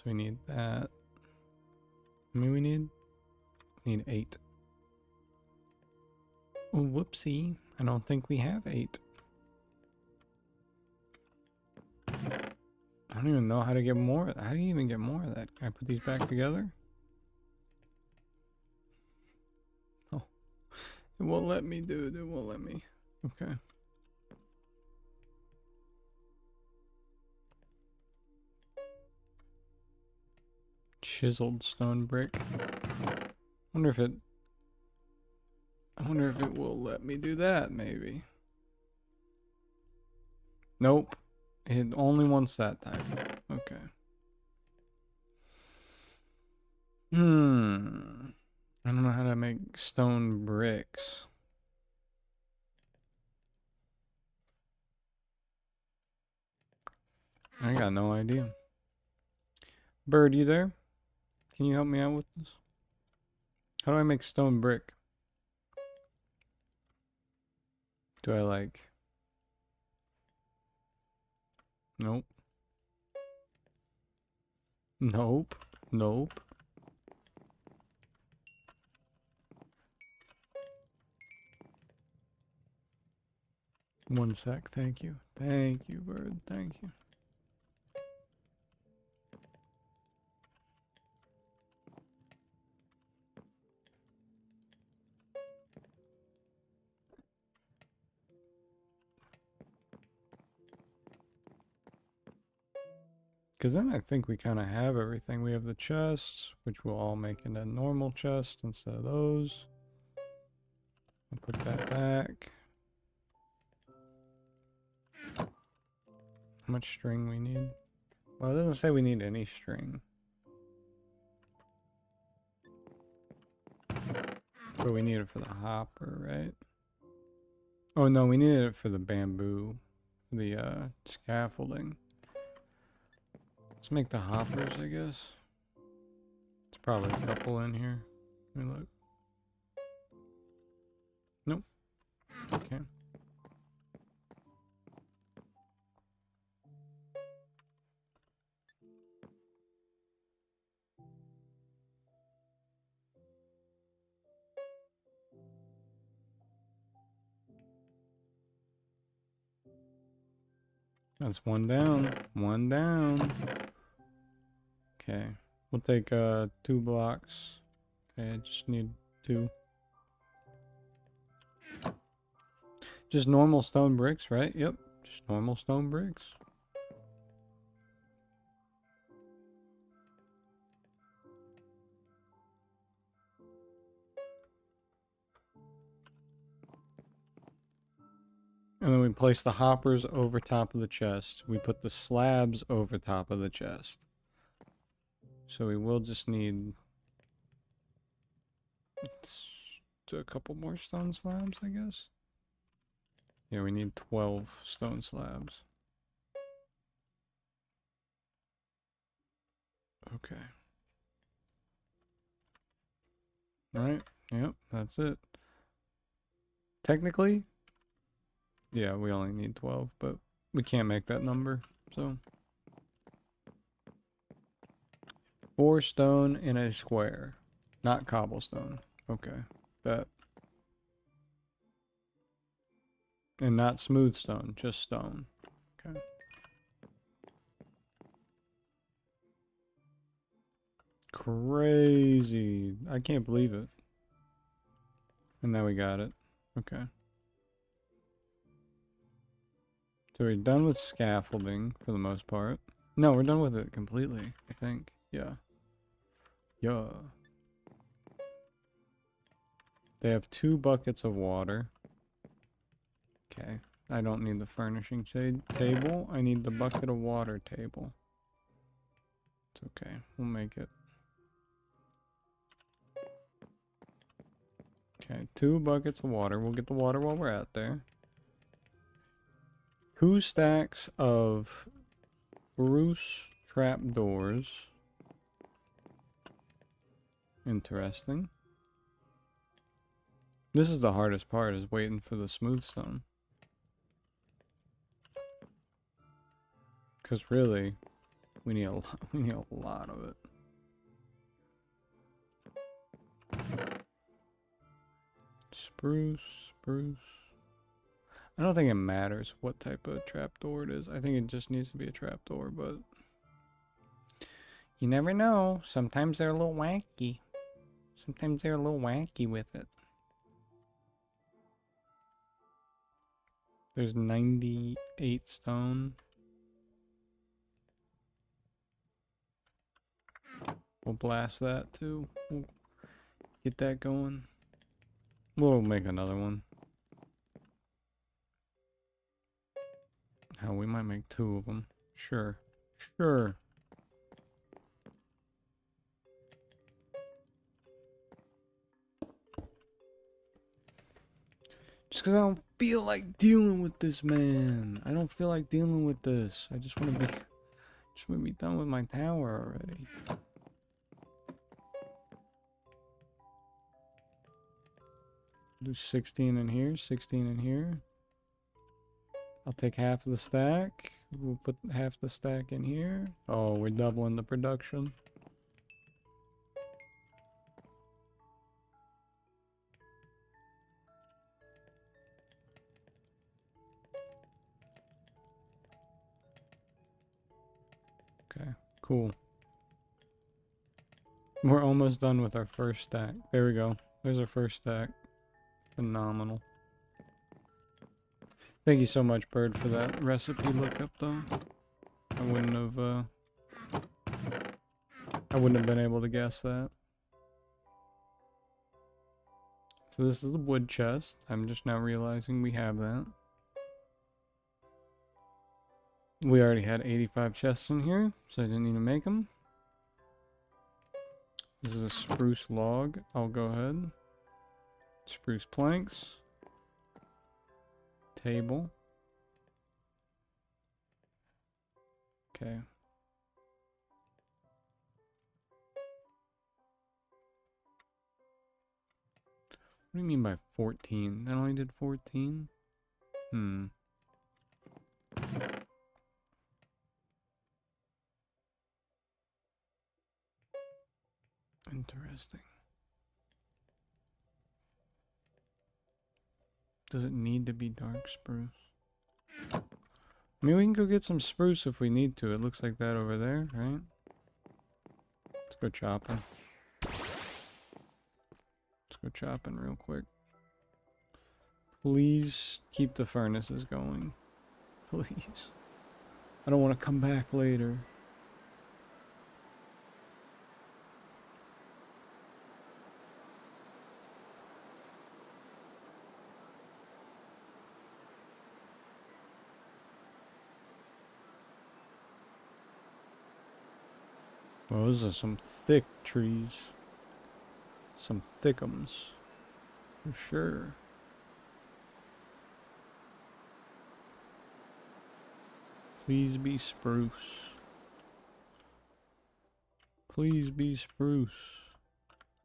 S1: we need that. I mean, we need 8. Oh, whoopsie. I don't think we have 8. I don't even know how to get more. How do you even get more of that? Can I put these back together? Oh. It won't let me, dude. It won't let me. Okay. Chiseled stone brick. I wonder if it will let me do that, maybe. Nope. It only wants that type. Okay. I don't know how to make stone bricks. I got no idea. Bird, you there? Can you help me out with this? How do I make stone brick? Do I like... Nope. Nope. Nope. One sec. Thank you. Thank you, bird. Thank you. Because then I think we kind of have everything. We have the chests, which we'll all make into normal chest instead of those. I'll put that back. How much string we need? Well, it doesn't say we need any string. But we need it for the hopper, right? Oh no, we needed it for the bamboo. For the scaffolding. Let's make the hoppers, I guess. There's probably a couple in here. Let me look. Nope. Okay. That's one down. One down. Okay. We'll take 2 blocks. Okay, I just need 2. Just normal stone bricks, right? Yep. Just normal stone bricks. And then we place the hoppers over top of the chest. We put the slabs over top of the chest. So we will just need a couple more stone slabs, I guess. Yeah, we need 12 stone slabs. Okay. Alright, yep, that's it. Technically, yeah, we only need 12, but we can't make that number, so. 4 stone in a square, not cobblestone. Okay, bet. And not smooth stone, just stone. Okay. Crazy. I can't believe it. And now we got it. Okay. So we're done with scaffolding for the most part. No, we're done with it completely, I think. Yeah. Yeah. They have 2 buckets of water. Okay. I don't need the furnishing table. I need the bucket of water table. It's okay. We'll make it. Okay. 2 buckets of water. We'll get the water while we're out there. 2 stacks of spruce trapdoors. Interesting. This is the hardest part, is waiting for the smooth stone. Because really, we need a lot of it. Spruce. I don't think it matters what type of trapdoor it is. I think it just needs to be a trapdoor, but you never know. Sometimes they're a little wacky. Sometimes they're a little wacky with it. There's 98 stone. We'll blast that too. We'll get that going. We'll make another one. Hell, we might make 2 of them. Sure. Sure. Just because I don't feel like dealing with this, man. I don't feel like dealing with this. I just want to be done with my tower already. Do 16 in here, 16 in here. I'll take half of the stack. We'll put half the stack in here. Oh, we're doubling the production. Okay, cool. We're almost done with our first stack. There we go. There's our first stack. Phenomenal. Thank you so much, Bird, for that recipe lookup, though. I wouldn't have been able to guess that. So this is the wood chest. I'm just now realizing we have that. We already had 85 chests in here, so I didn't need to make them. This is a spruce log. I'll go ahead. Spruce planks. Table. Okay. What do you mean by 14? That only did 14? Interesting. Does it need to be dark spruce? I mean, we can go get some spruce if we need to. It looks like that over there, right? Let's go chopping. Let's go chopping real quick. Please keep the furnaces going. Please. I don't want to come back later. Well, those are some thick trees. Some thickums. For sure. Please be spruce. Please be spruce.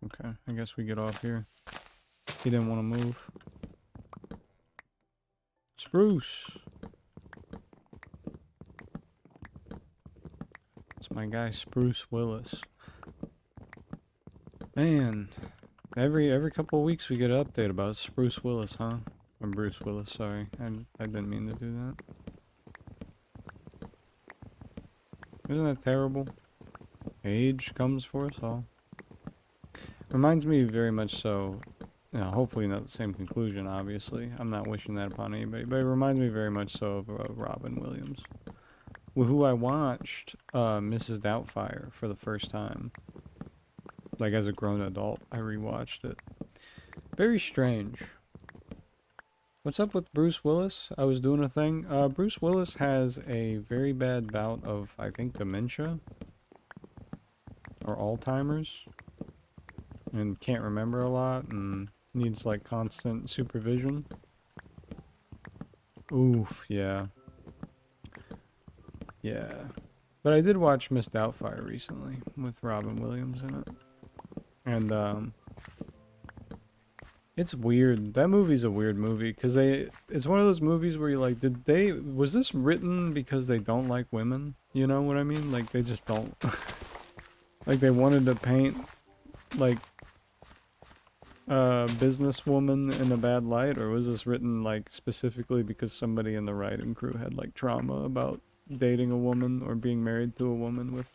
S1: Okay, I guess we get off here. He didn't want to move. Spruce! It's my guy Spruce Willis. Man, every couple of weeks we get an update about Spruce Willis, huh? Or Bruce Willis, sorry. I didn't mean to do that. Isn't that terrible? Age comes for us all. Reminds me very much so, you know, hopefully not the same conclusion, obviously. I'm not wishing that upon anybody, but it reminds me very much so of Robin Williams, who I watched Mrs. Doubtfire for the first time. Like as a grown adult, I rewatched it. Very strange. What's up with Bruce Willis? I was doing a thing. Bruce Willis has a very bad bout of, I think, dementia. Or Alzheimer's. And can't remember a lot and needs like constant supervision. Oof, yeah. Yeah. But I did watch Miss Doubtfire recently with Robin Williams in it. And it's weird. That movie's a weird movie because it's one of those movies where you're like, was this written because they don't like women? You know what I mean? Like they just don't like they wanted to paint like a businesswoman in a bad light, or was this written like specifically because somebody in the writing crew had like trauma about dating a woman or being married to a woman with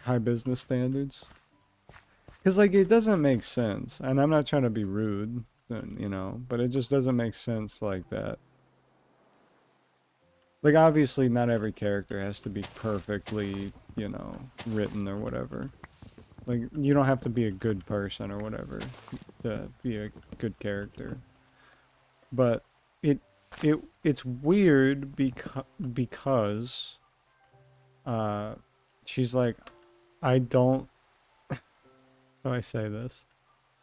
S1: high business standards? Because, like, it doesn't make sense. And I'm not trying to be rude, you know, but it just doesn't make sense like that. Like, obviously, not every character has to be perfectly, you know, written or whatever. Like, you don't have to be a good person or whatever to be a good character. But it's weird because she's like, I don't... How do I say this?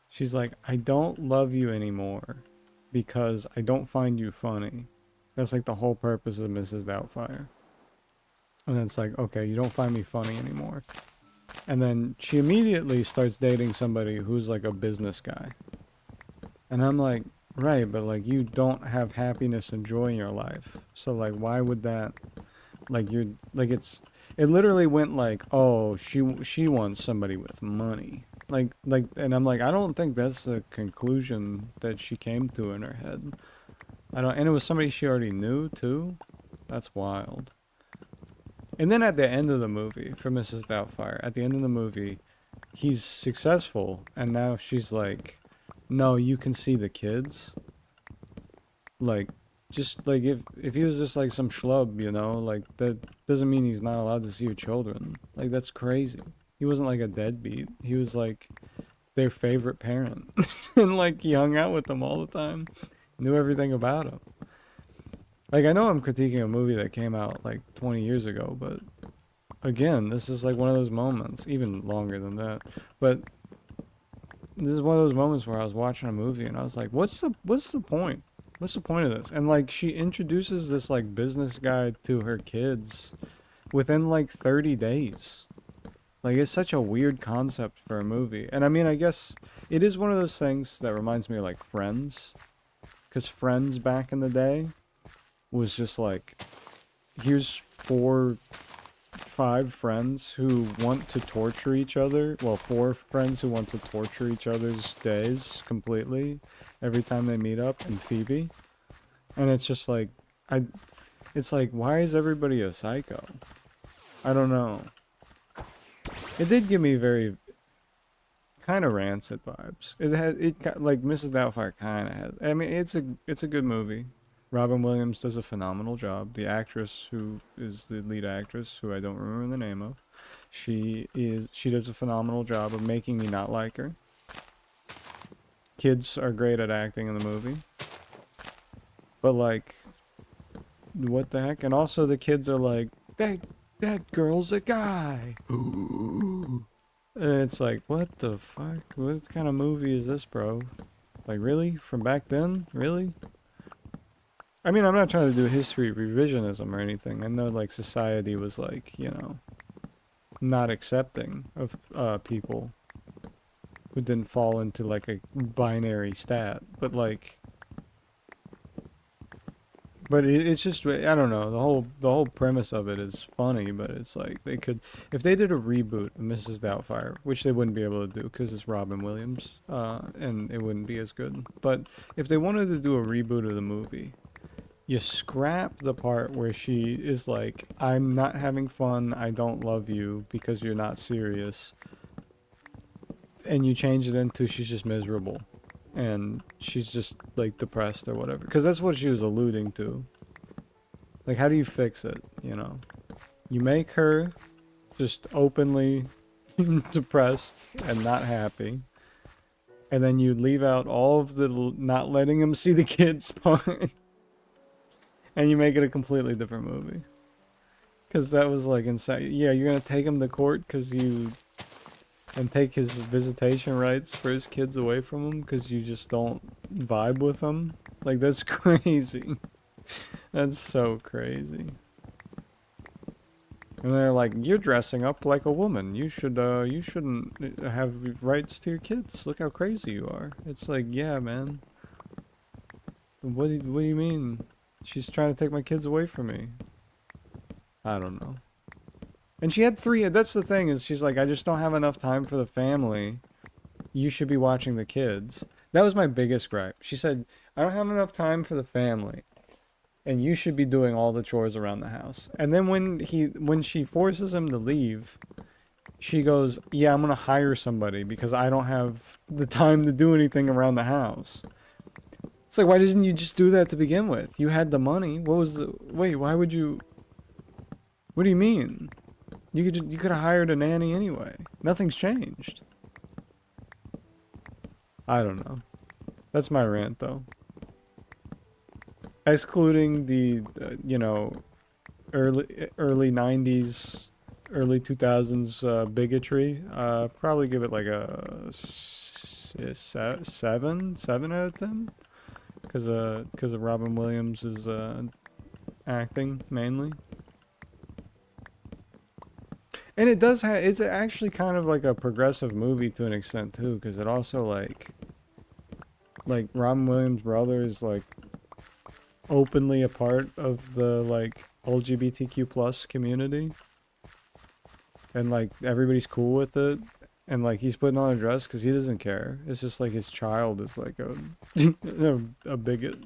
S1: She's like, I don't love you anymore. because I don't find you funny. That's like the whole purpose of Mrs. Doubtfire. And it's like, okay, you don't find me funny anymore. And then she immediately starts dating somebody who's like a business guy. And I'm like, right, but like you don't have happiness and joy in your life. So like why would that, like you're like it literally went like, oh, she wants somebody with money. Like and I'm like, I don't think that's the conclusion that she came to in her head. And it was somebody she already knew too. That's wild. And then at the end of the movie, for Mrs. Doubtfire, at the end of the movie, he's successful, and now she's like, no, you can see the kids. Like, just like if he was just like some schlub, you know, like that doesn't mean he's not allowed to see your children. Like, that's crazy. He wasn't like a deadbeat. He was like their favorite parent. And like he hung out with them all the time. Knew everything about them. Like, I know I'm critiquing a movie that came out like 20 years ago, but again, this is like one of those moments, even longer than that. But this is one of those moments where I was watching a movie and I was like, what's the point? What's the point of this? And like she introduces this like business guy to her kids within like 30 days. Like, it's such a weird concept for a movie. And I mean, I guess it is one of those things that reminds me of like Friends. Because Friends back in the day was just like, here's 4, 5 friends who want to torture each other. Well, 4 friends who want to torture each other's days completely every time they meet up, and Phoebe. And it's just like, it's like, why is everybody a psycho? I don't know. It did give me very kind of Rancid vibes. Like Mrs. Doubtfire kind of has. I mean, it's a good movie. Robin Williams does a phenomenal job. The actress who is the lead actress, who I don't remember the name of, she does a phenomenal job of making me not like her. Kids are great at acting in the movie. But like, what the heck? And also the kids are like, that girl's a guy. And it's like, what the fuck? What kind of movie is this, bro? Like, really? From back then? Really? I mean, I'm not trying to do history revisionism or anything. I know, like, society was, like, you know, not accepting of people who didn't fall into, like, a binary stat. But, like... But it's just, I don't know, the whole premise of it is funny, but it's like, they could, if they did a reboot of Mrs. Doubtfire, which they wouldn't be able to do because it's Robin Williams, and it wouldn't be as good. But if they wanted to do a reboot of the movie, you scrap the part where she is like, I'm not having fun, I don't love you because you're not serious, and you change it into she's just miserable. And she's just, like, depressed or whatever. Because that's what she was alluding to. Like, how do you fix it, you know? You make her just openly depressed and not happy. And then you leave out all of the not letting him see the kids part. And you make it a completely different movie. Because that was, like, insane. Yeah, you're going to take him to court because you... And take his visitation rights for his kids away from him because you just don't vibe with him. Like, that's crazy. That's so crazy. And they're like, you're dressing up like a woman. You shouldn't have rights to your kids. Look how crazy you are. It's like, yeah, man. What do you mean? She's trying to take my kids away from me. I don't know. And she had 3, that's the thing, is she's like, I just don't have enough time for the family. You should be watching the kids. That was my biggest gripe. She said, I don't have enough time for the family. And you should be doing all the chores around the house. And then when she forces him to leave, she goes, yeah, I'm going to hire somebody because I don't have the time to do anything around the house. It's like, why didn't you just do that to begin with? You had the money. Wait, why would you... What do you mean? You could have hired a nanny anyway. Nothing's changed. I don't know. That's my rant, though. Excluding the, you know, early 90s, early 2000s bigotry, probably give it like a 7 out of 10. because of Robin Williams' acting mainly. And it does have, it's actually kind of like a progressive movie to an extent too, because it also like Robin Williams' brother is like openly a part of the like LGBTQ plus community, and like everybody's cool with it, and like he's putting on a dress because he doesn't care. It's just like his child is like a bigot,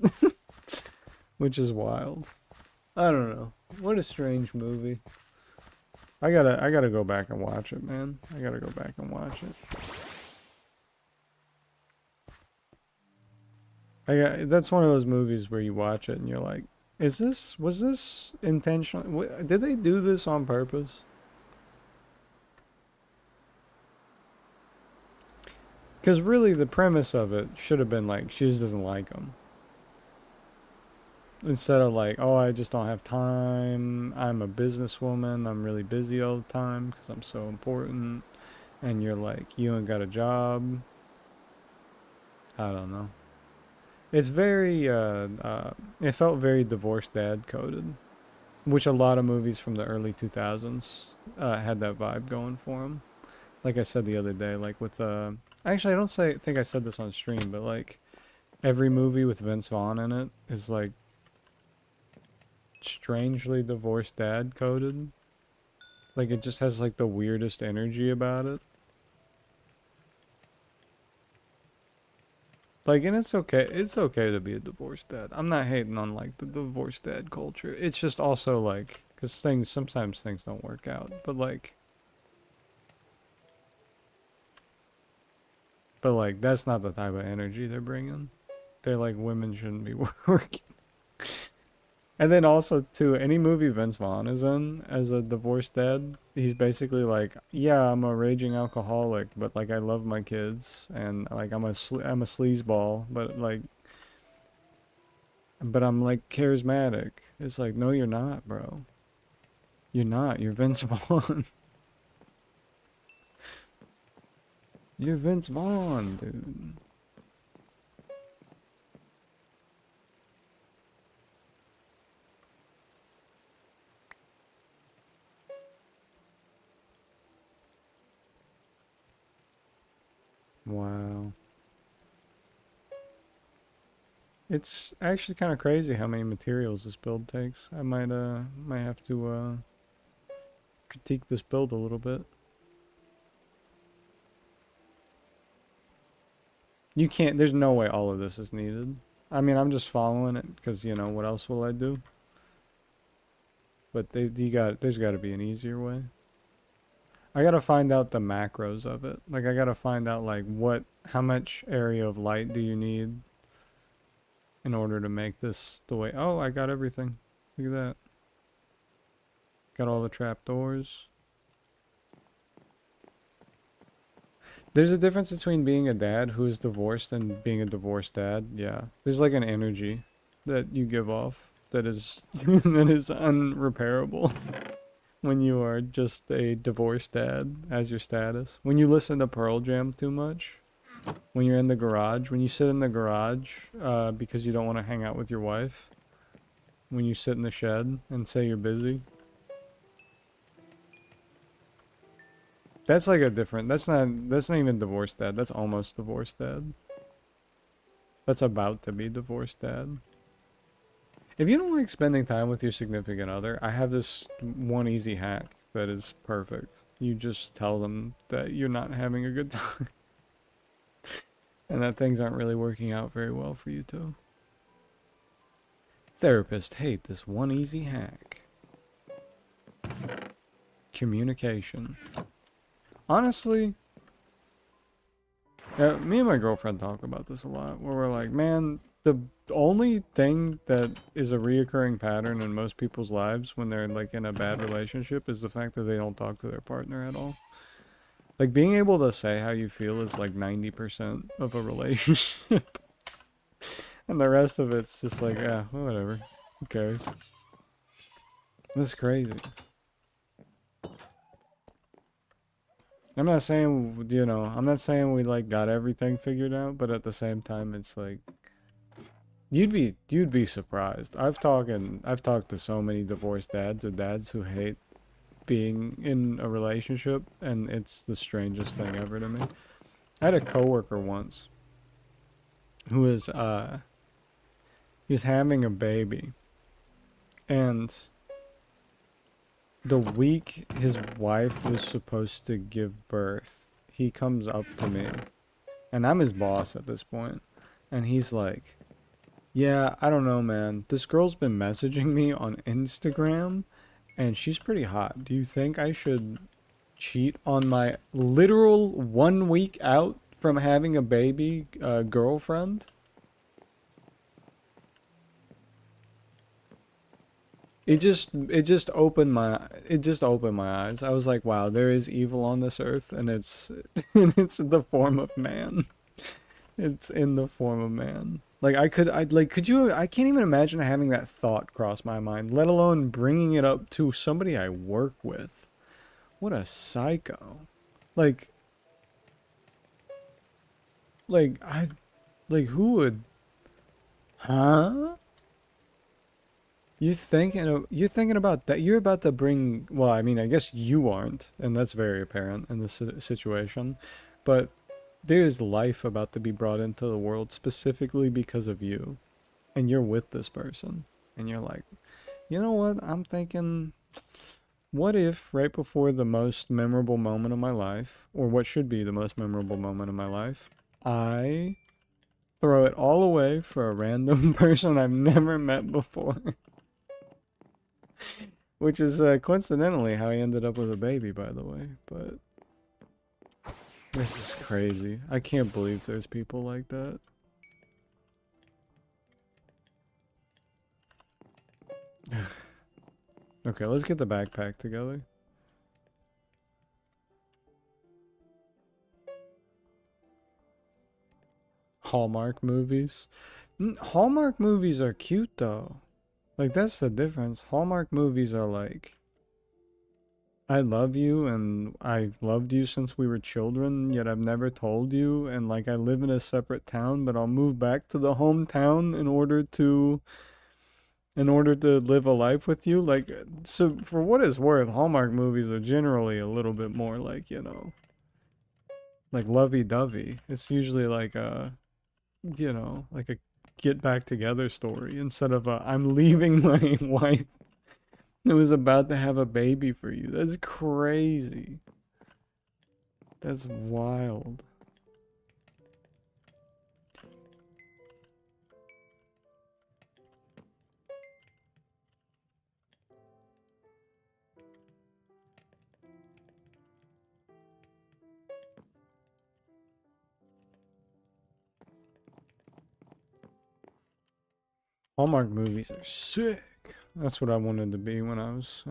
S1: which is wild. I don't know. What a strange movie. I gotta go back and watch it, man. I gotta go back and watch it. That's one of those movies where you watch it and you're like, was this intentional? Did they do this on purpose? Because really the premise of it should have been like, she just doesn't like him. Instead of like, oh, I just don't have time. I'm a businesswoman. I'm really busy all the time because I'm so important. And you're like, you ain't got a job. I don't know. It's very, it felt very divorced dad coded, which a lot of movies from the early 2000s had that vibe going for them. Like I said the other day, like with, actually, I don't think I said this on stream, but like every movie with Vince Vaughn in it is like strangely divorced dad coded. Like it just has like the weirdest energy about it. Like, and it's okay to be a divorced dad. I'm not hating on like the divorced dad culture. It's just also like, because sometimes things don't work out, but like that's not the type of energy they're bringing. They're like, women shouldn't be working. And then also too, any movie Vince Vaughn is in as a divorced dad, he's basically like, yeah, I'm a raging alcoholic, but like I love my kids, and like I'm a sleazeball, but I'm like charismatic. It's like, no, you're not, bro. You're not. You're Vince Vaughn. You're Vince Vaughn, dude. Wow. It's actually kind of crazy how many materials this build takes. I might have to critique this build a little bit. You can't, there's no way all of this is needed. I mean, I'm just following it because, you know, what else will I do? But there's got to be an easier way. I got to find out the macros of it. Like I got to find out like how much area of light do you need in order to make this the way. Oh, I got everything. Look at that. Got all the trapdoors. There's a difference between being a dad who is divorced and being a divorced dad. Yeah. There's like an energy that you give off that is that is unrepairable when you are just a divorced dad as your status. When you listen to Pearl Jam too much, when you're in the garage, when you sit in the garage because you don't want to hang out with your wife, when you sit in the shed and say you're busy. That's like a different, that's not even divorced dad. That's almost divorced dad. That's about to be divorced dad. If you don't like spending time with your significant other, I have this one easy hack that is perfect. You just tell them that you're not having a good time. And that things aren't really working out very well for you too. Therapists hate this one easy hack. Communication. Honestly, me and my girlfriend talk about this a lot, where we're like, man, the only thing that is a reoccurring pattern in most people's lives when they're like in a bad relationship is the fact that they don't talk to their partner at all. Like being able to say how you feel is like 90% of a relationship. And the rest of it's just like, yeah, whatever. Who cares? That's crazy. I'm not saying, you know, I'm not saying we like got everything figured out, but at the same time, it's like, You'd be surprised. I've talked to so many divorced dads or dads who hate being in a relationship, and it's the strangest thing ever to me. I had a coworker once who was he was having a baby, and the week his wife was supposed to give birth, he comes up to me, and I'm his boss at this point, and he's like, "Yeah, I don't know, man. This girl's been messaging me on Instagram, and she's pretty hot. Do you think I should cheat on my literal 1 week out from having a baby girlfriend?" It just opened my eyes. I was like, wow, there is evil on this earth, and it's and it's in the form of man. It's in the form of man. Like I can't even imagine having that thought cross my mind, let alone bringing it up to somebody I work with. What a psycho. Like like I like who would, huh? You're thinking about that. You're about to bring, well, I mean, I guess you aren't, and that's very apparent in this situation, but there's life about to be brought into the world specifically because of you, and you're with this person, and you're like, you know what? I'm thinking, what if right before the most memorable moment of my life, or what should be the most memorable moment of my life, I throw it all away for a random person I've never met before? Which is coincidentally how he ended up with a baby, by the way. But this is crazy. I can't believe there's people like that. Okay, let's get the backpack together. Hallmark movies. Hallmark movies are cute though. Like that's the difference. Hallmark movies are like, I love you and I've loved you since we were children, yet I've never told you, and like I live in a separate town, but I'll move back to the hometown in order to live a life with you. Like, so for what it's worth, Hallmark movies are generally a little bit more like, like lovey-dovey. It's usually like like a get back together story instead of a I'm leaving my wife who was about to have a baby for you. That's crazy. That's wild. Hallmark movies are sick. That's what I wanted to be when I was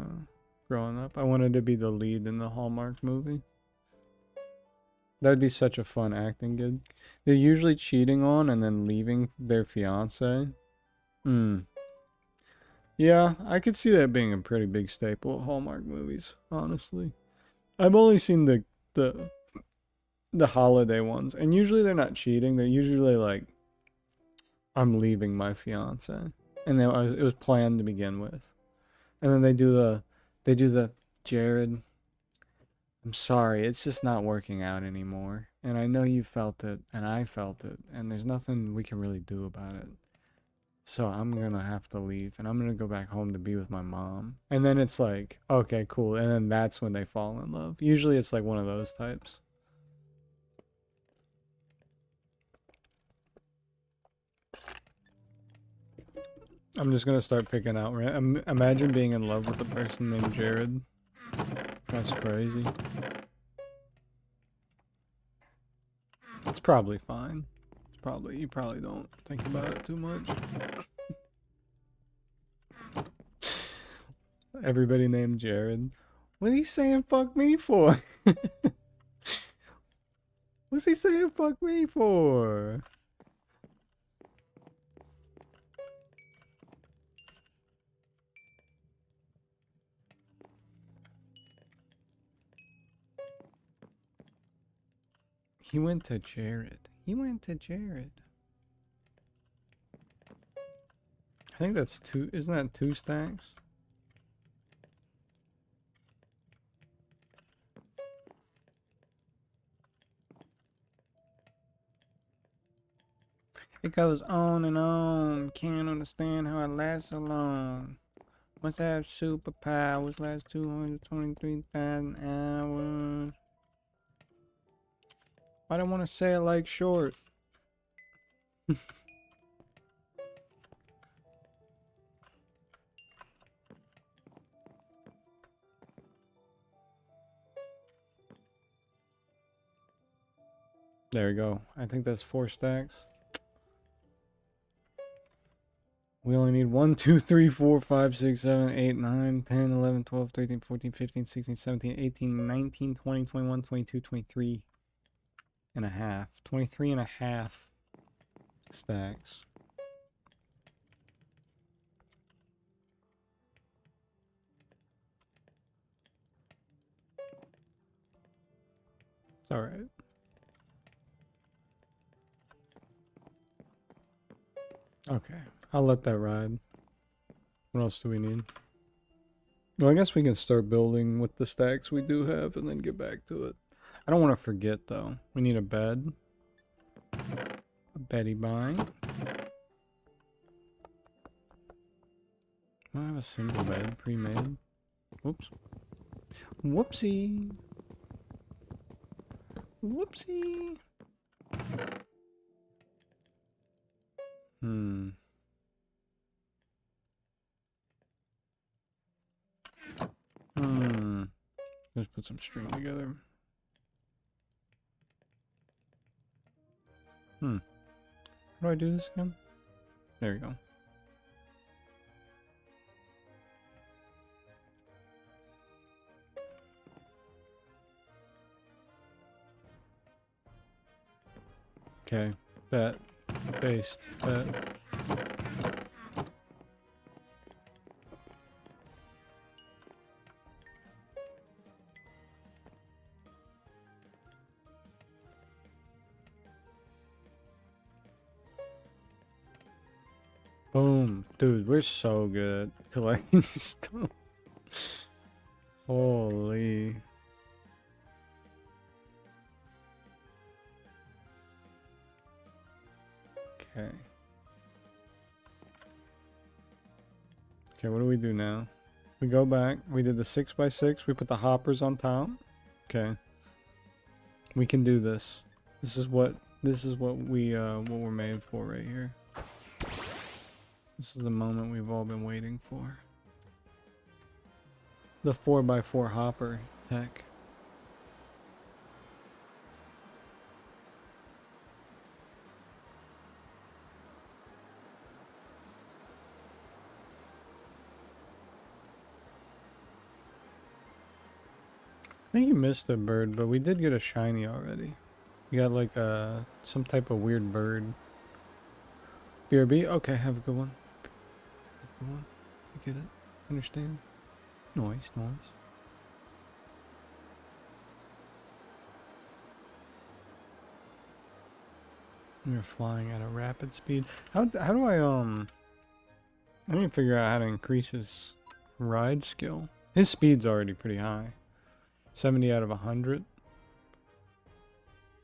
S1: growing up. I wanted to be the lead in the Hallmark movie. That'd be such a fun acting gig. They're usually cheating on and then leaving their fiance. Hmm. Yeah, I could see that being a pretty big staple of Hallmark movies, honestly. I've only seen the the holiday ones, and usually they're not cheating. They're usually like, I'm leaving my fiance, and it was planned to begin with. And then they do the Jared, I'm sorry, it's just not working out anymore. And I know you felt it, and I felt it, and there's nothing we can really do about it. So I'm gonna have to leave, and I'm gonna go back home to be with my mom. And then it's like, okay, cool. And then that's when they fall in love. Usually it's like one of those types. I'm just gonna start picking out. Imagine being in love with a person named Jared. That's crazy. It's probably fine. You probably don't think about it too much. Everybody named Jared. What are you saying fuck me for? What's he saying fuck me for? He went to Jared. He went to Jared. I think that's two. Isn't that 2 stacks? It goes on and on. Can't understand how it lasts so long. Must have superpowers. Last 223,000 hours. I don't want to say it like short. There we go. I think that's 4 stacks. We only need 1, 2, 3, 4, 5, 6, 7, 8, 9, 10, 11, 12, 13, 14, 15, 16, 17, 18, 19, 20, 21, 22, 23 and a half. 23 and a half stacks. It's alright. Okay, I'll let that ride. What else do we need? Well, I guess we can start building with the stacks we do have and then get back to it. I don't want to forget though. We need a bed. A beddy bind. I have a single bed pre-made. Whoops. Whoopsie. Whoopsie. Let's put some string together. How do I do this again? There we go. Okay, bet, based, bet. Boom. Dude, we're so good at collecting stuff. Holy. Okay. Okay, what do we do now? We go back. We did the 6x6. We put the hoppers on top. Okay. We can do this. This is what we're made for right here. This is the moment we've all been waiting for. The 4x4 hopper tech. I think you missed a bird, but we did get a shiny already. We got like some type of weird bird. BRB? Okay, have a good one. Have a good one. I get it. Understand? Noise, noise. We're flying at a rapid speed. How do I need to figure out how to increase his ride skill. His speed's already pretty high. 70 out of 100.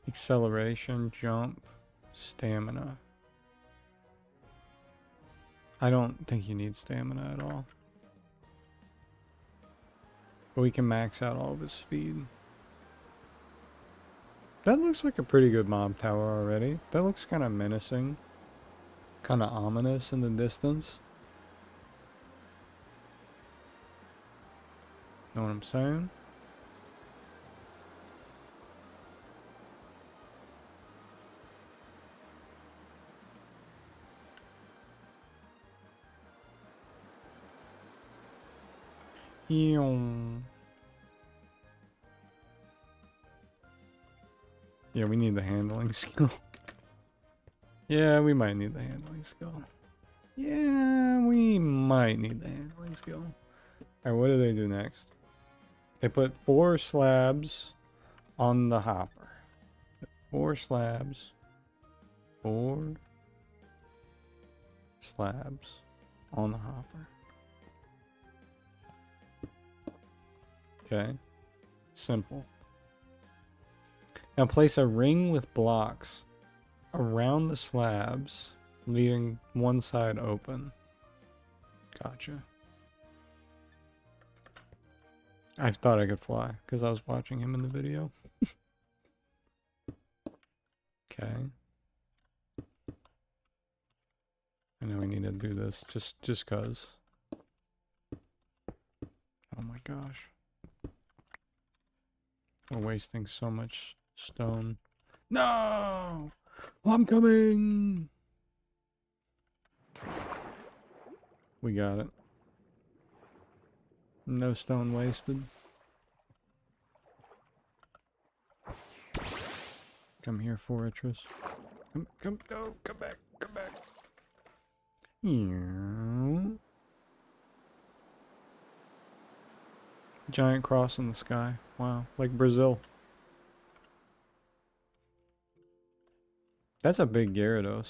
S1: Acceleration, jump, stamina. I don't think you need stamina at all. But we can max out all of his speed. That looks like a pretty good mob tower already. That looks kind of menacing. Kind of ominous in the distance. Know what I'm saying? Yeah, we need the handling skill. Yeah, we might need the handling skill. Yeah, we might need the handling skill. Alright, what do they do next? They put 4 slabs on the hopper. 4 slabs. 4 slabs. on the hopper. Okay. Simple. Now place a ring with blocks around the slabs, leaving one side open. Gotcha. I thought I could fly because I was watching him in the video. Okay. I know we need to do this just cause. Oh my gosh. We're wasting so much stone. No! I'm coming! We got it. No stone wasted. Come here, Fortress. Come back, come back. Yeah. Giant cross in the sky. Wow, like Brazil. That's a big Gyarados.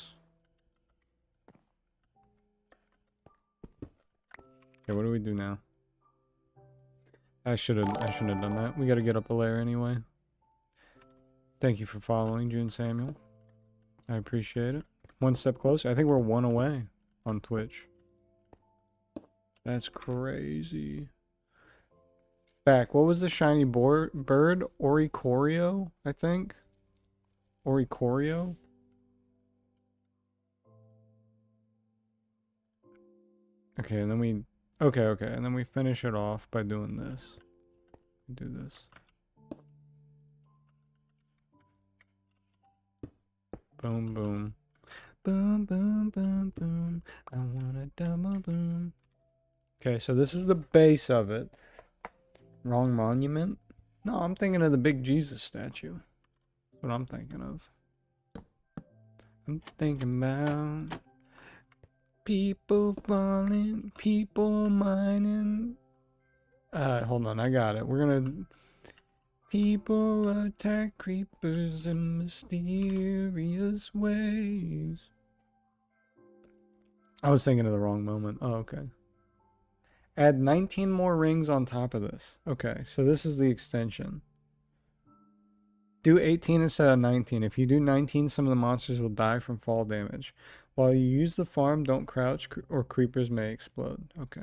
S1: Okay, what do we do now? I shouldn't have done that. We gotta get up a layer anyway. Thank you for following, June Samuel. I appreciate it. One step closer. I think we're one away on Twitch. That's crazy. Back. What was the shiny bird? Oricorio, I think. Oricorio? Okay, and then we... Okay, and then we finish it off by doing this. Do this. Boom, boom. Boom, boom, boom, boom. I want a double boom. Okay, so this is the base of it. Wrong monument? No, I'm thinking of the big Jesus statue. That's what I'm thinking of. I'm thinking about people falling, people mining. Hold on, I got it. We're gonna... People attack creepers in mysterious ways. I was thinking of the wrong moment. Oh, okay. Add 19 more rings on top of this. Okay, so this is the extension. Do 18 instead of 19. If you do 19, some of the monsters will die from fall damage. While you use the farm, don't crouch or creepers may explode. Okay.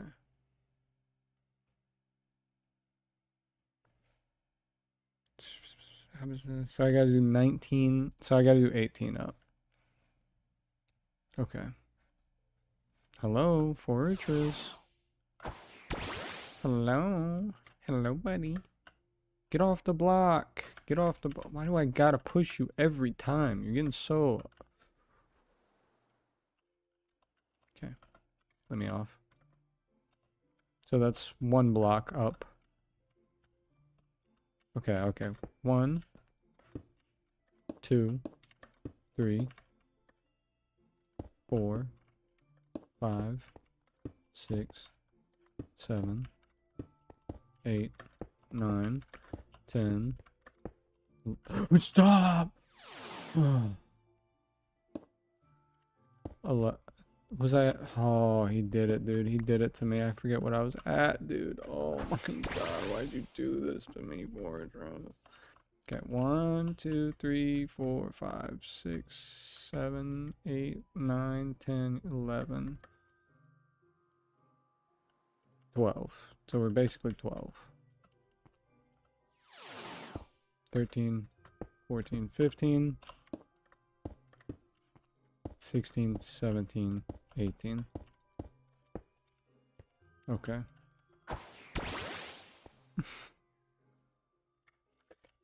S1: So I gotta do 19. So I gotta do 18 up. Okay. Hello, Fortress. Hello. Hello, buddy. Get off the block. Get off the block. Why do I gotta push you every time? You're getting so... Okay. Let me off. So that's one block up. Okay. 1, 2, 3, 4, 5, 6, 7, 8, 9, 10. Stop! Was I? Oh, he did it, dude. He did it to me. I forget what I was at, dude. Oh my god, why'd you do this to me, Fortress? Okay, 1, 2, 3, 4, 5, 6, 7, 8, 9, 10, 11, 12. So we're basically 12. 13, 14, 15, 16, 17, 18. Okay.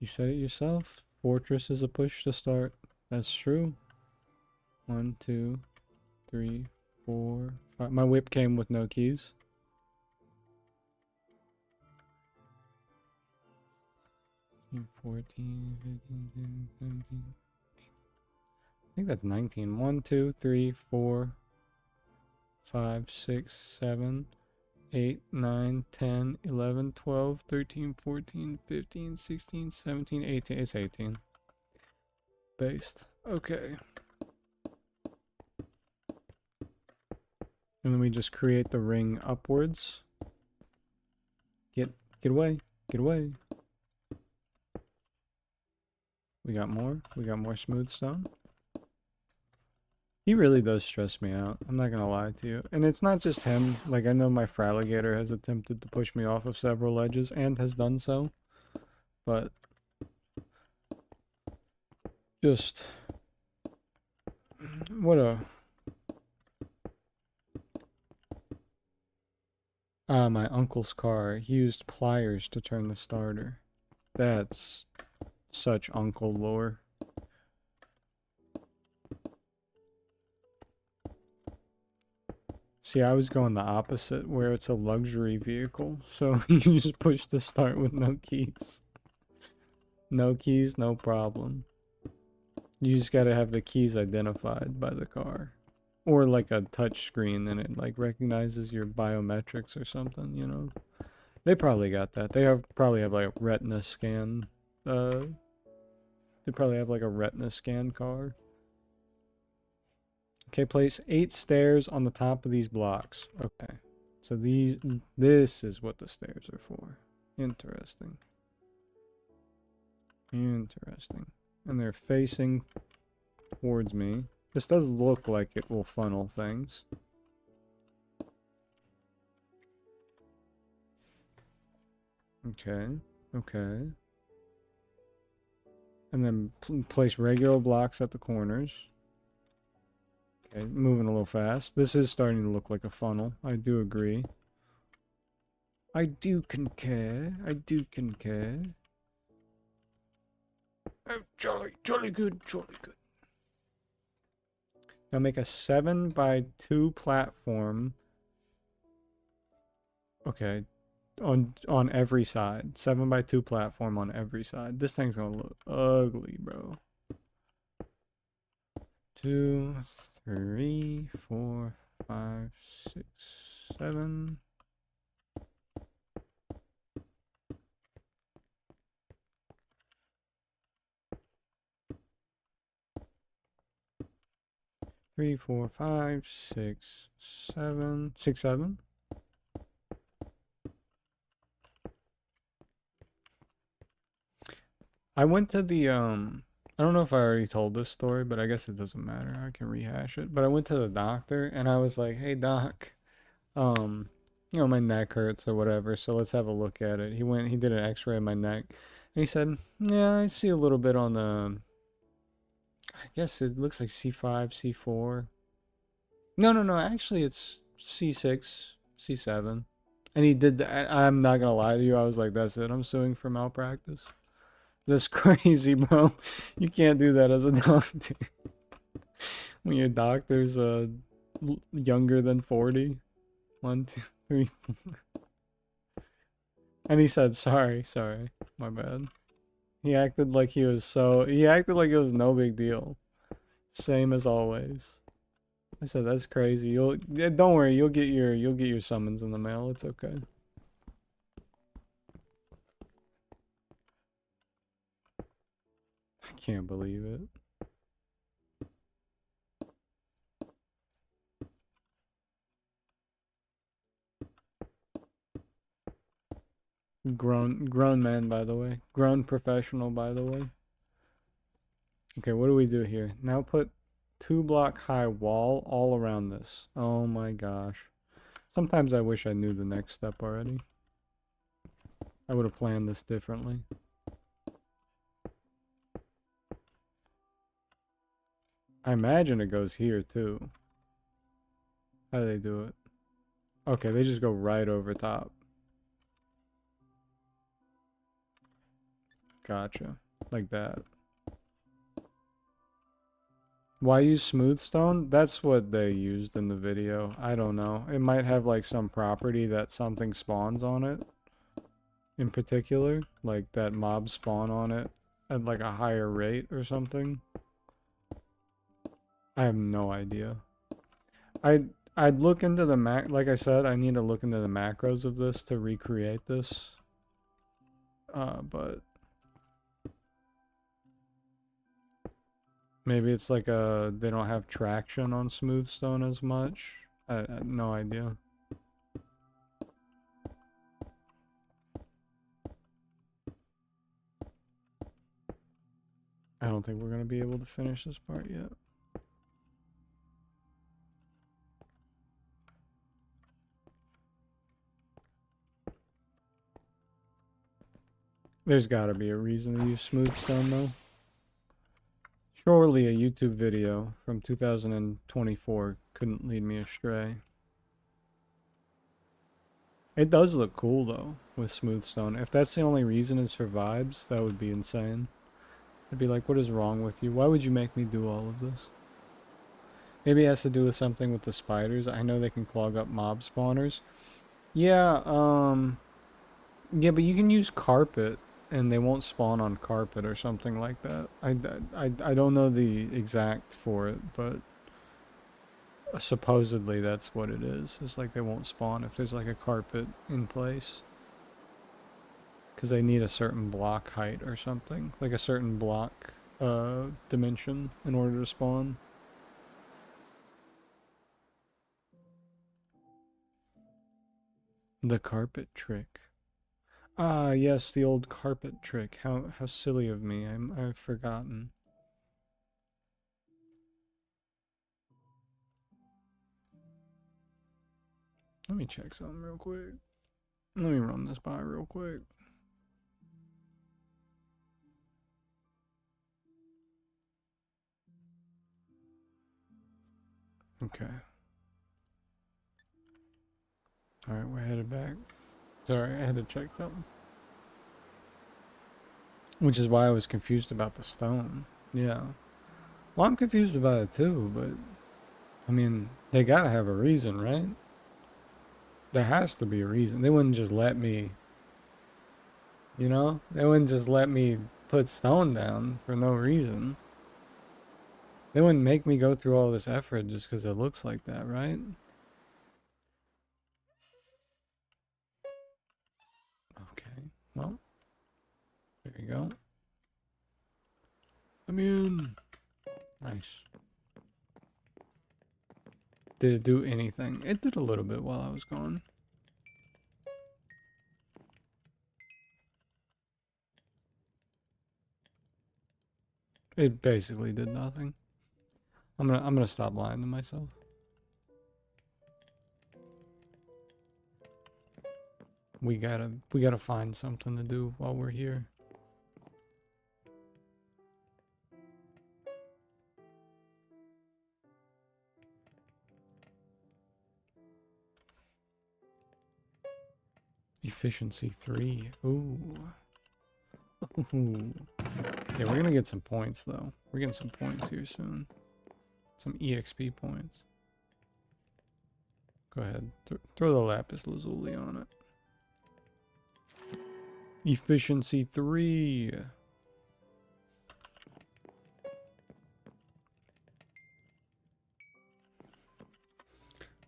S1: You said it yourself. Fortress is a push to start. That's true. 1, 2, 3, 4, 5. My whip came with no keys. I 14, 15, 16, 17, 18. I think that's 19. 1, 2, 3, 4, 5, 6, 7, 8, 9, 10, 11, 12, 13, 14, 15, 16, 17, 18. It's 18. Based. Okay. And then we just create the ring upwards. Get away. Get away. We got more. We got more smooth stone. He really does stress me out. I'm not gonna lie to you. And it's not just him. Like, I know my Fraligator has attempted to push me off of several ledges and has done so. But just what a my uncle's car. He used pliers to turn the starter. That's such uncle lore. See, I was going the opposite, where it's a luxury vehicle. So you just push the start with no keys. No keys, no problem. You just gotta have the keys identified by the car. Or like a touch screen and it like recognizes your biometrics or something, you know? They probably got that. They probably have like a retina scan. They probably have like a retina scan car. Okay, place 8 stairs on the top of these blocks. Okay. So this is what the stairs are for. Interesting. Interesting. And they're facing towards me. This does look like it will funnel things. Okay. Okay. And then place regular blocks at the corners. Okay, moving a little fast. This is starting to look like a funnel. I do agree. I do concur. I do concur. Oh, jolly good, jolly good. Now make a 7x2 platform. Okay, on every side. 7x2 platform on every side. This thing's gonna look ugly, bro. 2, 3, 4, 5, 6, 7. Three, 4, 5, 6, 7. 6, 7. I went to the I don't know if I already told this story, but I guess it doesn't matter. I can rehash it. But I went to the doctor and I was like, "Hey doc, you know, my neck hurts or whatever, so let's have a look at it." He did an x-ray of my neck. And he said, "Yeah, I see a little bit on the, I guess it looks like C5, C4. No, actually it's C6, C7." And he did that. I'm not gonna lie to you, I was like, "That's it, I'm suing for malpractice." That's crazy, bro. You can't do that as a doctor. When your doctor's younger than 40. 1, 2, 3, 4. And he said, sorry, my bad. He acted like he was he acted like it was no big deal. Same as always. I said, that's crazy. Don't worry, you'll get your summons in the mail. It's okay. I can't believe it. Grown man, by the way. Grown professional, by the way. Okay, what do we do here? Now put 2-block high wall all around this. Oh my gosh. Sometimes I wish I knew the next step already. I would have planned this differently. I imagine it goes here too. How do they do it? Okay, they just go right over top. Gotcha. Like that. Why use smooth stone? That's what they used in the video. I don't know. It might have like some property that something spawns on it. In particular. Like that mobs spawn on it at like a higher rate or something. I have no idea. I'd look into the like I said, I need to look into the macros of this to recreate this. But maybe it's like they don't have traction on smooth stone as much. I had no idea. I don't think we're going to be able to finish this part yet. There's got to be a reason to use smooth stone, though. Surely a YouTube video from 2024 couldn't lead me astray. It does look cool, though, with smooth stone. If that's the only reason it survives, that would be insane. I'd be like, what is wrong with you? Why would you make me do all of this? Maybe it has to do with something with the spiders. I know they can clog up mob spawners. Yeah, yeah, but you can use carpet, and they won't spawn on carpet or something like that. I don't know the exact for it, but supposedly that's what it is. It's like they won't spawn if there's like a carpet in place. Because they need a certain block height or something. Like a certain block dimension in order to spawn. The carpet trick. Ah, yes, the old carpet trick. How silly of me. I've forgotten. Let me check something real quick. Let me run this by real quick. Okay. Alright, we're headed back. Sorry, I had to check something. Which is why I was confused about the stone. Yeah. Well, I'm confused about it too, but... I mean, they gotta have a reason, right? There has to be a reason. They wouldn't just let me... You know? They wouldn't just let me put stone down for no reason. They wouldn't make me go through all this effort just because it looks like that, right? Okay, well, there you go. I'm in. Nice. Did it do anything? It did a little bit while I was gone. It basically did nothing. I'm gonna stop lying to myself. We gotta find something to do while we're here. Efficiency 3. Ooh. Ooh. Yeah, we're gonna get some points though. We're getting some points here soon. Some EXP points. Go ahead. Throw the lapis lazuli on it. Efficiency 3.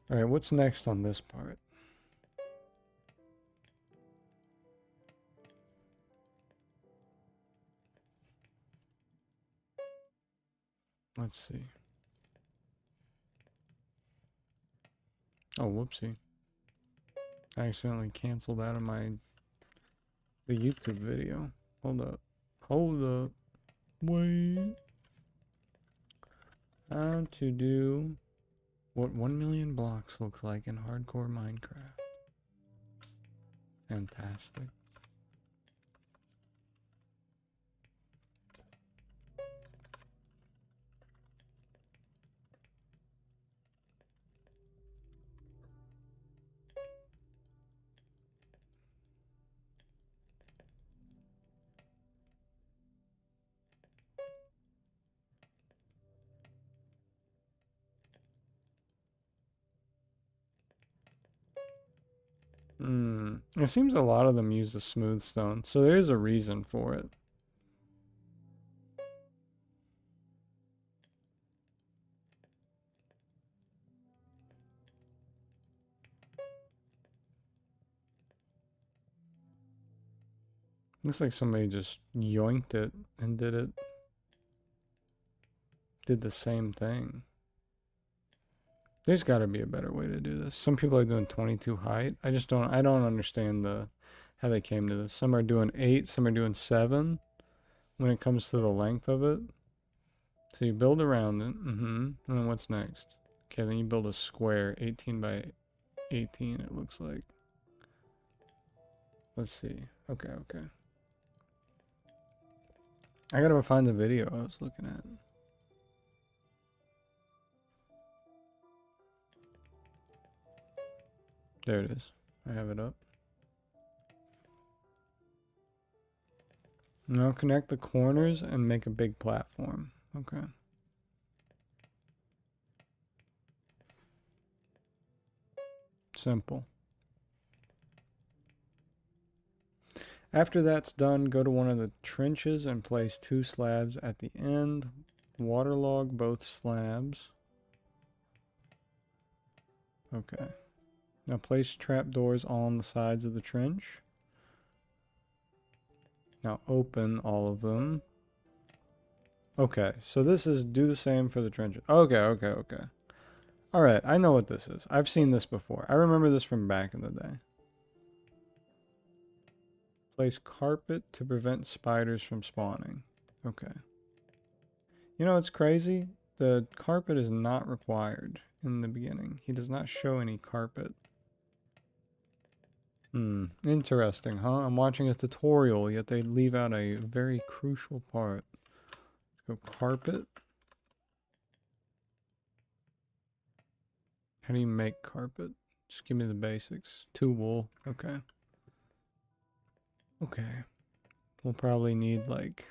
S1: Alright, what's next on this part? Let's see. Oh, whoopsie. I accidentally canceled out of the YouTube video. Hold up. Hold up. Wait. How to do what 1 million blocks looks like in hardcore Minecraft. Fantastic. It seems a lot of them use the smooth stone, so there is a reason for it. Looks like somebody just yoinked it and did the same thing. There's got to be a better way to do this. Some people are doing 22 height. I don't understand how they came to this. Some are doing 8, some are doing 7 when it comes to the length of it. So you build around it. And then what's next? Okay, then you build a square, 18 by 18 it looks like. Let's see. Okay. I gotta find the video I was looking at. There it is. I have it up. Now connect the corners and make a big platform. Okay. Simple. After that's done, go to one of the trenches and place 2 slabs at the end. Waterlog both slabs. Okay. Now place trapdoors on the sides of the trench. Now open all of them. Okay, so this is do the same for the trenches. Okay. Alright, I know what this is. I've seen this before. I remember this from back in the day. Place carpet to prevent spiders from spawning. Okay. You know what's crazy? The carpet is not required in the beginning. He does not show any carpet. Interesting, huh? I'm watching a tutorial, yet they leave out a very crucial part. Let's go carpet. How do you make carpet? Just give me the basics. 2 wool. Okay. Okay. We'll probably need like...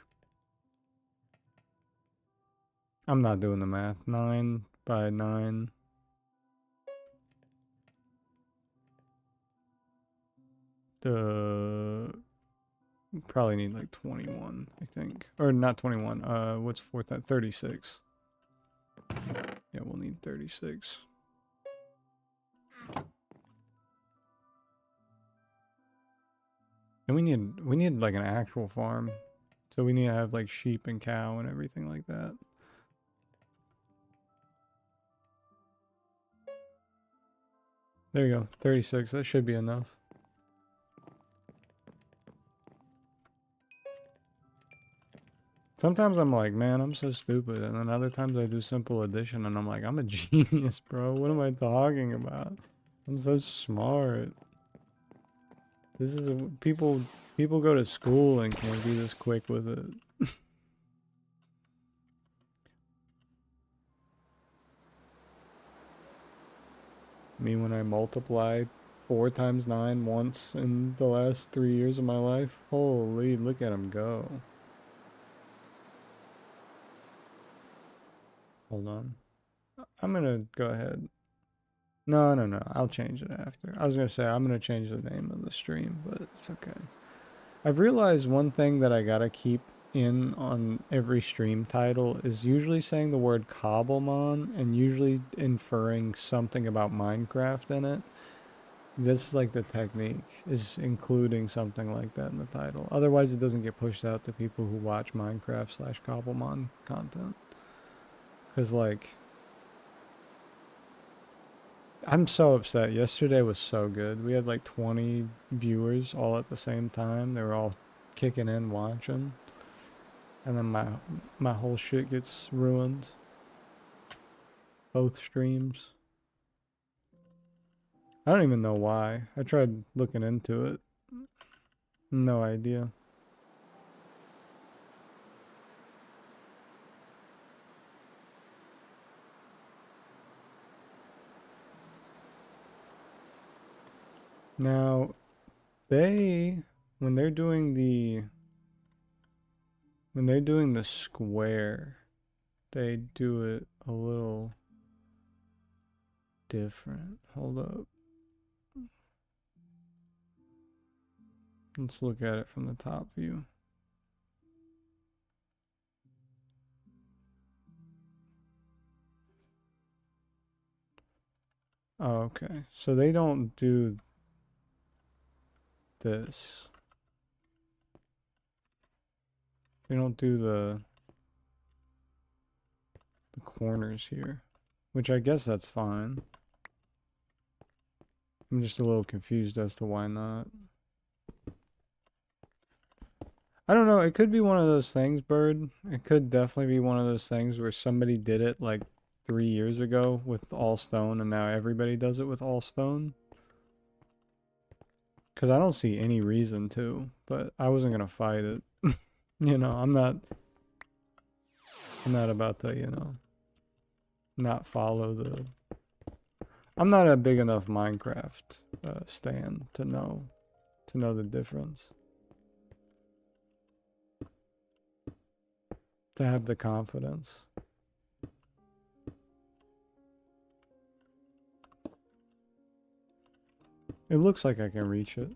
S1: I'm not doing the math. 9 by 9. Probably need like 21, I think. Or not 21. What's 4? 36. Yeah, we'll need 36. And we need like an actual farm. So we need to have like sheep and cow and everything like that. There you go. 36. That should be enough. Sometimes I'm like, man, I'm so stupid. And then other times I do simple addition and I'm like, I'm a genius, bro. What am I talking about? I'm so smart. This is people go to school and can't be this quick with it. Me when I multiply 4 times 9 once in the last 3 years of my life. Holy, look at him go. Hold on. I'm gonna go ahead. No. I'll change it after. I was gonna say I'm gonna change the name of the stream, but it's okay. I've realized one thing that I gotta keep in on every stream title is usually saying the word Cobblemon and usually inferring something about Minecraft in it. This is like the technique, is including something like that in the title. Otherwise it doesn't get pushed out to people who watch Minecraft / Cobblemon content. Because like, I'm so upset. Yesterday was so good. We had like 20 viewers all at the same time. They were all kicking in watching. And then my whole shit gets ruined. Both streams. I don't even know why. I tried looking into it. No idea. Now, when they're doing the square, they do it a little different. Hold up. Let's look at it from the top view. Oh, okay. So they don't do this. They don't do the corners here. which I guess that's fine. I'm just a little confused as to why not. I don't know. It could be one of those things, Bird. It could definitely be one of those things where somebody did it like 3 years ago with all stone and now everybody does it with all stone. Because I don't see any reason to, but I wasn't going to fight it. You know, I'm not about to, you know, not follow the... I'm not a big enough Minecraft stan to know the difference. To have the confidence. It looks like I can reach it.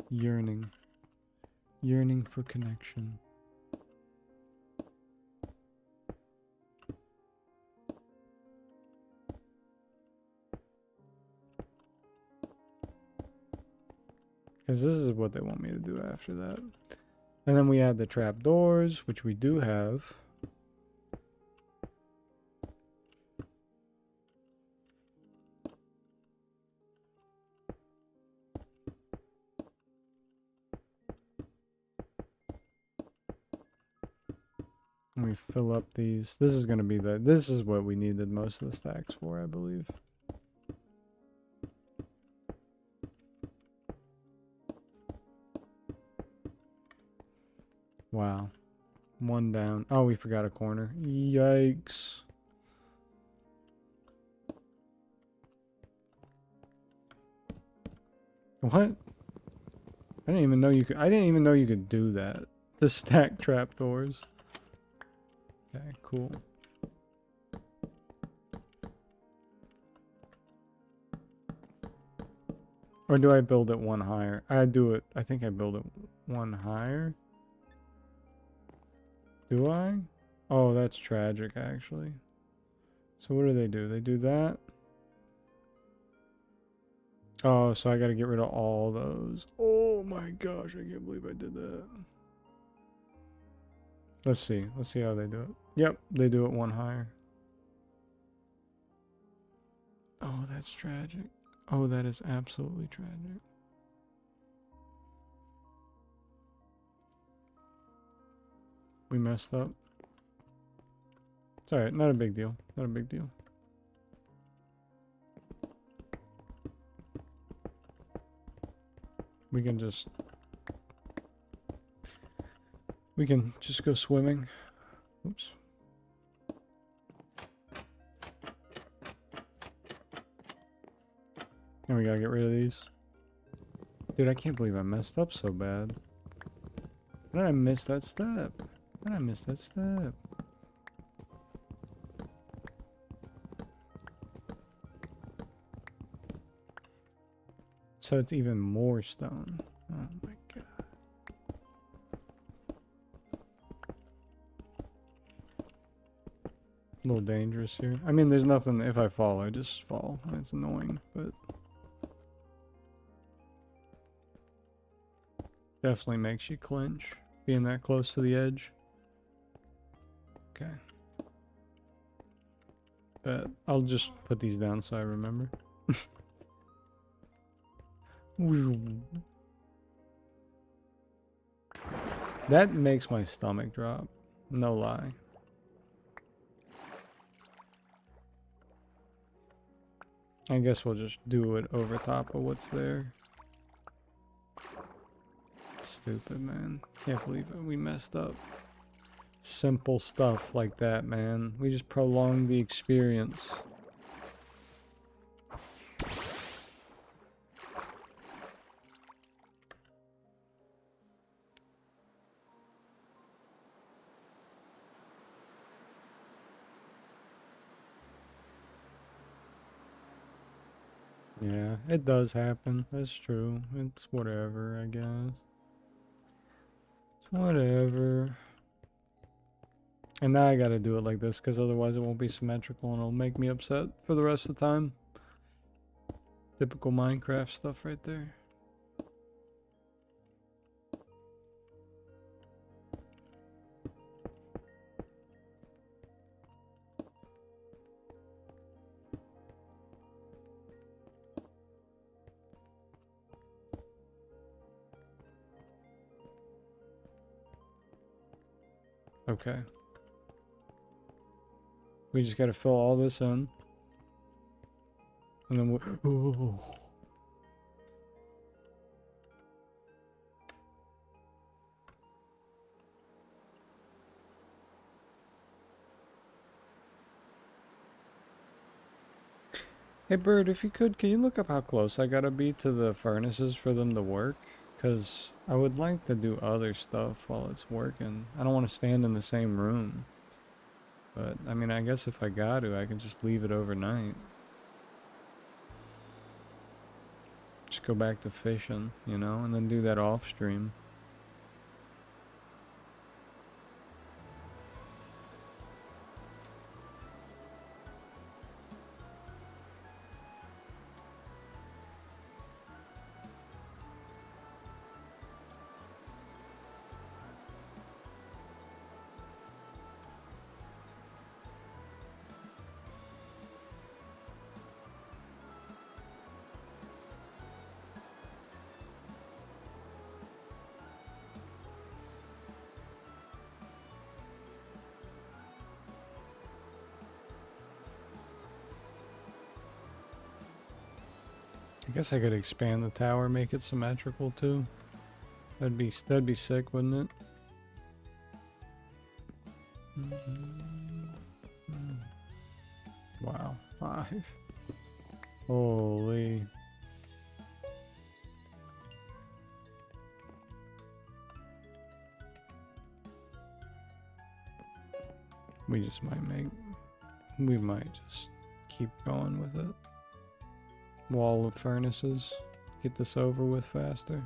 S1: Yearning. Yearning for connection. Because this is what they want me to do after that. And then we add the trapdoors, which we do have. And we fill up these. This is going to be the... This is what we needed most of the stacks for, I believe. Wow. One down. Oh, we forgot a corner. Yikes. What? I didn't even know you could do that. To stack trapdoors. Okay, cool. Or do I build it one higher? I think I build it one higher. Do I? Oh, that's tragic, actually. So what do? They do that. Oh, so I gotta get rid of all those. Oh my gosh, I can't believe I did that. Let's see. Let's see how they do it. Yep, they do it one higher. Oh, that's tragic. Oh, that is absolutely tragic. We messed up. It's alright, not a big deal. Not a big deal. We can just go swimming. Oops. And we gotta get rid of these. Dude, I can't believe I messed up so bad. How did I miss that step? How did I miss that step? So it's even more stone. Oh my god. A little dangerous here. I mean, there's nothing. If I fall, I just fall. It's annoying, but definitely makes you clinch being that close to the edge. Okay. But I'll just put these down so I remember. That makes my stomach drop. No lie. I guess we'll just do it over top of what's there. Stupid, man. Can't believe it. We messed up. Simple stuff like that, man. We just prolonged the experience. Yeah, it does happen. That's true. It's whatever, I guess. It's whatever. And now I gotta do it like this, because otherwise it won't be symmetrical and it'll make me upset for the rest of the time. Typical Minecraft stuff right there. Okay. We just gotta fill all this in. And then we'll... Ooh. Hey Bird, if you could, can you look up how close I gotta be to the furnaces for them to work? Because I would like to do other stuff while it's working. I don't want to stand in the same room. But, I mean, I guess if I got to, I can just leave it overnight. Just go back to fishing, you know, and then do that off stream. I guess I could expand the tower, make it symmetrical too. That'd be sick, wouldn't it? Wow, 5. Holy. We might just keep going with it. Wall of furnaces. Get this over with faster.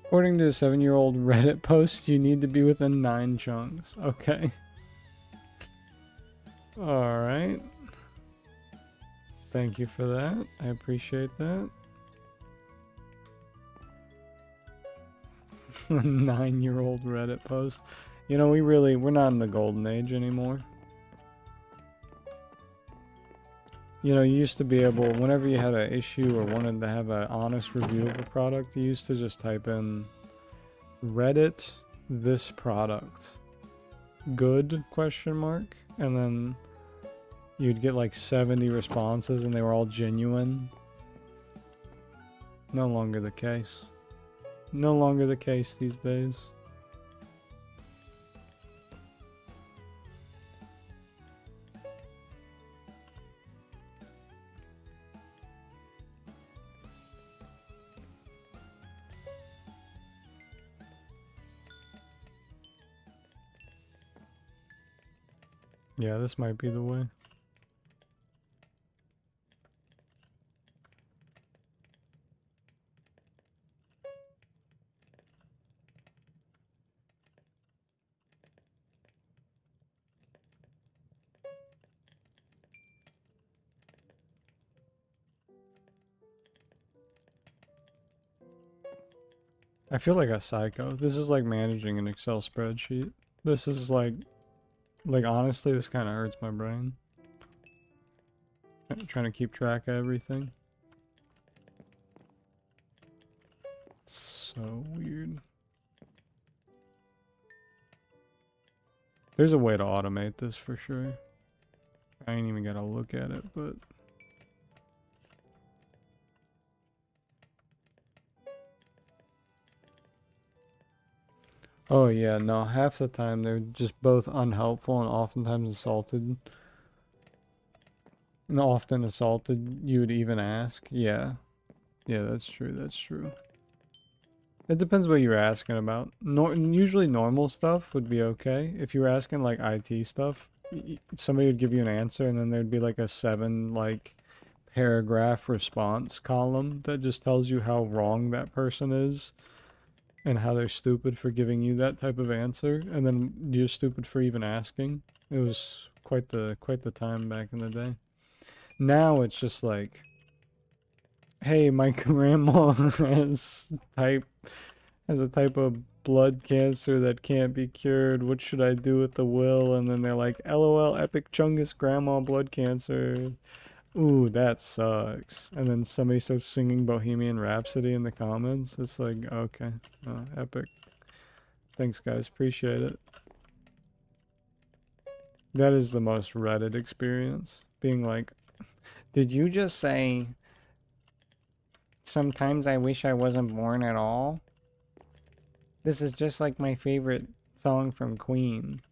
S1: According to a 7-year-old Reddit post, you need to be within 9 chunks. Okay. Alright. Thank you for that. I appreciate that. 9-year-old Reddit post. You know, we're not in the golden age anymore. You know, you used to be able, whenever you had an issue or wanted to have an honest review of a product, you used to just type in Reddit this product good ? And then you'd get like 70 responses and they were all genuine. No longer the case. No longer the case these days. Yeah, this might be the way. I feel like a psycho. This is like managing an Excel spreadsheet. This is like honestly, this kind of hurts my brain. Trying to keep track of everything. It's so weird. There's a way to automate this for sure. I ain't even gotta look at it, but... Oh yeah, no, half the time they're just both unhelpful and oftentimes assaulted. And often assaulted, you would even ask. Yeah. Yeah, that's true, that's true. It depends what you're asking about. Usually normal stuff would be okay. If you were asking like IT stuff, somebody would give you an answer and then there'd be like a 7 like paragraph response column that just tells you how wrong that person is. And how they're stupid for giving you that type of answer. And then you're stupid for even asking. It was quite the time back in the day. Now it's just like, hey, my grandma has a type of blood cancer that can't be cured. What should I do with the will? And then they're like, LOL, epic chungus grandma blood cancer. Ooh, that sucks. And then somebody starts singing Bohemian Rhapsody in the comments. It's like, okay, epic. Thanks, guys. Appreciate it. That is the most Reddit experience. Being like, did you just say, sometimes I wish I wasn't born at all? This is just like my favorite song from Queen.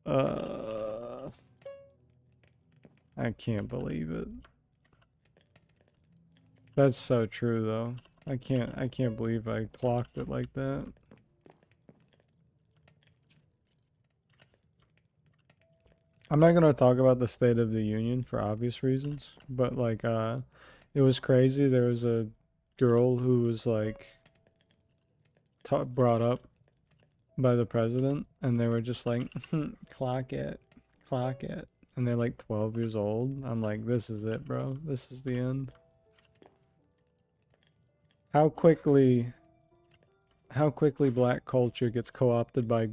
S1: I can't believe it. That's so true though. I can't believe I clocked it like that. I'm not gonna talk about the State of the Union for obvious reasons, but like it was crazy. There was a girl who was like brought up by the president, and they were just like, clock it, clock it. And they're like 12 years old. I'm like, this is it, bro. This is the end. How quickly black culture gets co-opted by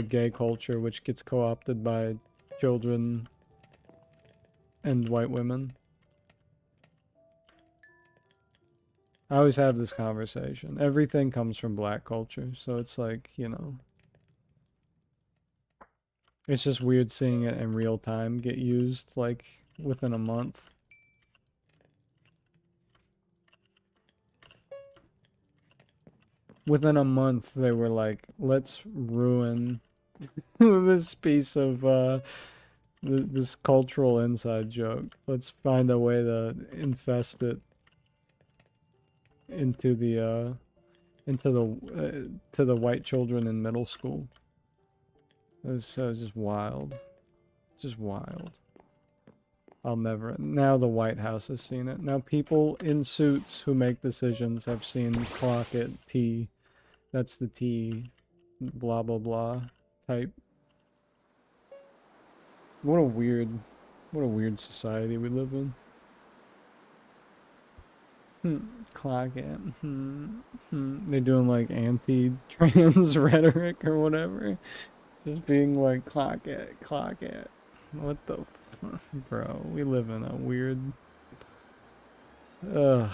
S1: gay culture, which gets co-opted by children and white women. I always have this conversation. Everything comes from black culture, so it's like, you know, it's just weird seeing it in real time get used like within a month. Within a month, they were like, let's ruin this piece of this cultural inside joke. Let's find a way to infest it into the to the white children in middle school. It was just wild. Just wild. I'll never. Now the White House has seen it. Now people in suits who make decisions have seen clock it T. That's the T. Blah blah blah type. What a weird society we live in. Clock it. They're doing like anti-trans rhetoric or whatever. Just being like, clock it, clock it. What the fuck, bro? We live in a weird. Ugh.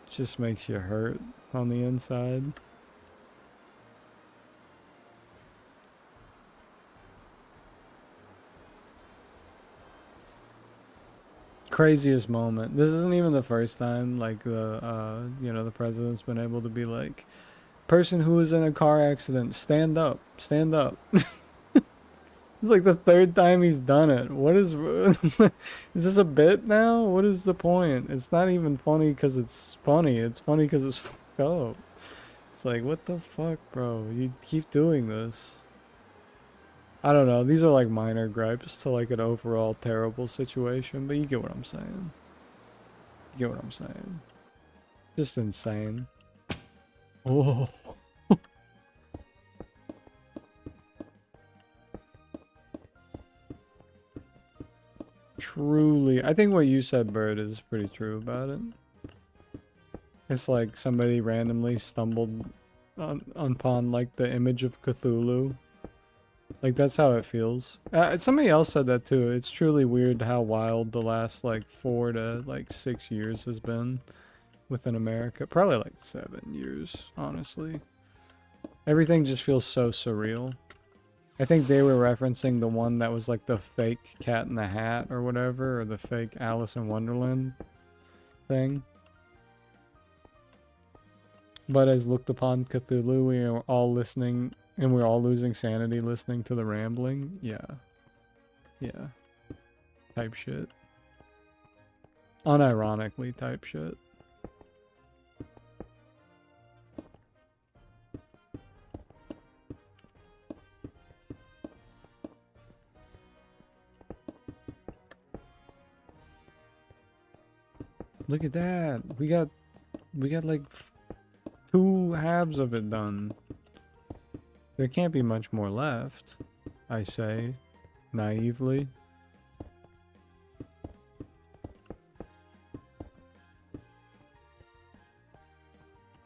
S1: Just makes you hurt on the inside. Craziest moment. This isn't even the first time like the you know, the president's been able to be like, person who was in a car accident, stand up, stand up. It's like the third time he's done it. What is is this a bit now? What is the point? It's not even funny because it's funny. It's funny because it's fucked up. It's like, what the fuck, bro? You keep doing this. I don't know. These are like minor gripes to like an overall terrible situation, but you get what I'm saying. You get what I'm saying. Just insane. Oh. Truly, I think what you said, Bird, is pretty true about it. It's like somebody randomly stumbled upon like the image of Cthulhu. Like that's how it feels. Somebody else said that too. It's truly weird how wild the last like 4 to like 6 years has been within America. Probably like 7 years, honestly. Everything just feels so surreal. I think they were referencing the one that was like the fake Cat in the Hat or whatever, or the fake Alice in Wonderland thing. But as looked upon Cthulhu, we are all listening, and we're all losing sanity listening to the rambling. Yeah. Yeah. Type shit. Unironically type shit. Look at that. We got like halves of it done. There can't be much more left, I say, naively.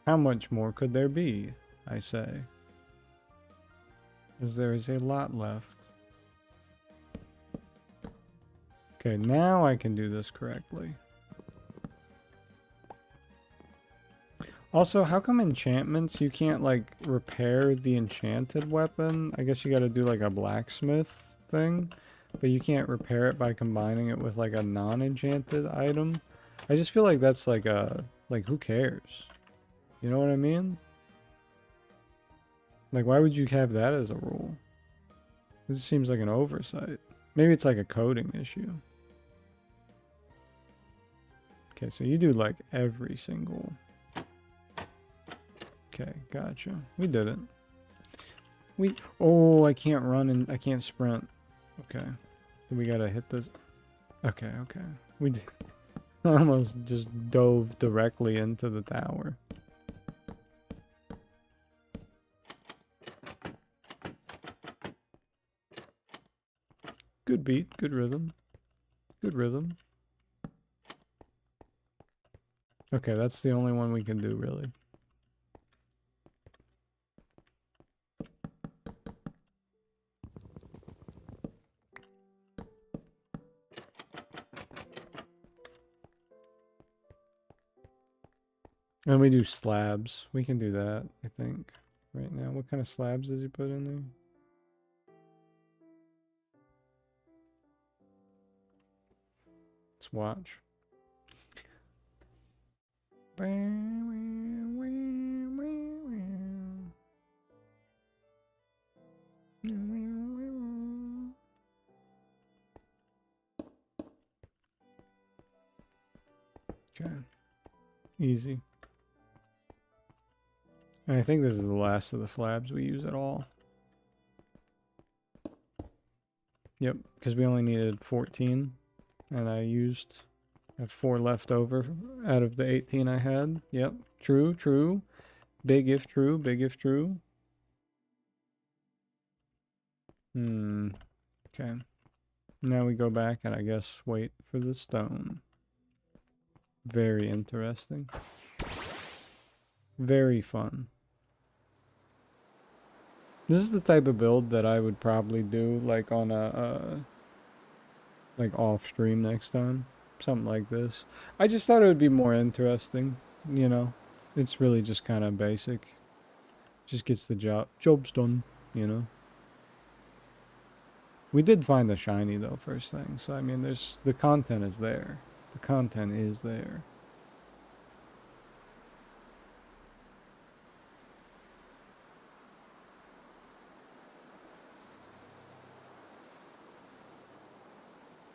S1: How much more could there be, I say? As there is a lot left. Okay, now I can do this correctly. Also, how come enchantments you can't, like, repair the enchanted weapon? I guess you gotta do, like, a blacksmith thing. But you can't repair it by combining it with, like, a non-enchanted item. I just feel like that's, like, a... Like, who cares? You know what I mean? Like, why would you have that as a rule? This seems like an oversight. Maybe it's, like, a coding issue. Okay, so you do, like, every single... Okay, gotcha. We did it. Oh, I can't run and I can't sprint. Okay. We gotta hit this. Okay, okay. We did. I almost just dove directly into the tower. Good beat, good rhythm. Good rhythm. Okay, that's the only one we can do, really. And we do slabs. We can do that, I think, right now. What kind of slabs did you put in there? Let's watch. Okay. Easy. And I think this is the last of the slabs we use at all. Yep, because we only needed 14. And I have 4 left over out of the 18 I had. Yep, true, true. Big if true, big if true. Okay. Now we go back and I guess wait for the stone. Very interesting. Very fun. This is the type of build that I would probably do like on a like off stream next time. Something like this. I just thought it would be more interesting, you know. It's really just kind of basic. Just gets the job's done, you know. We did find the shiny though first thing. So I mean the content is there. The content is there.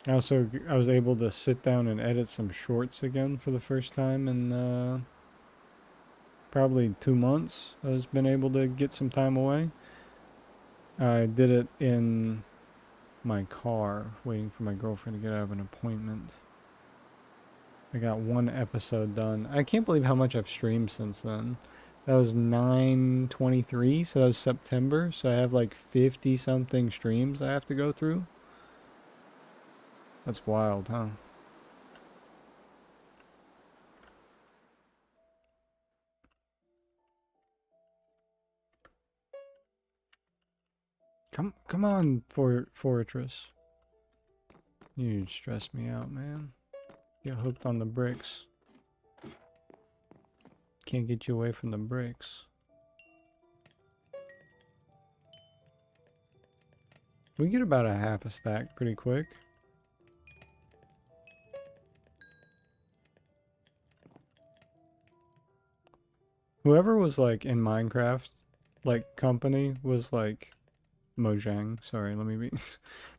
S1: I was able to sit down and edit some shorts again for the first time in probably 2 months. I've been able to get some time away. I did it in my car, waiting for my girlfriend to get out of an appointment. I got 1 episode done. I can't believe how much I've streamed since then. That was 9/23, so that was September. So I have like 50 something streams I have to go through. That's wild, huh? Come on, Fortress. You stress me out, man. Get hooked on the bricks. Can't get you away from the bricks. We get about a half a stack pretty quick. Whoever was like in Minecraft, like company was like Mojang, sorry, let me be.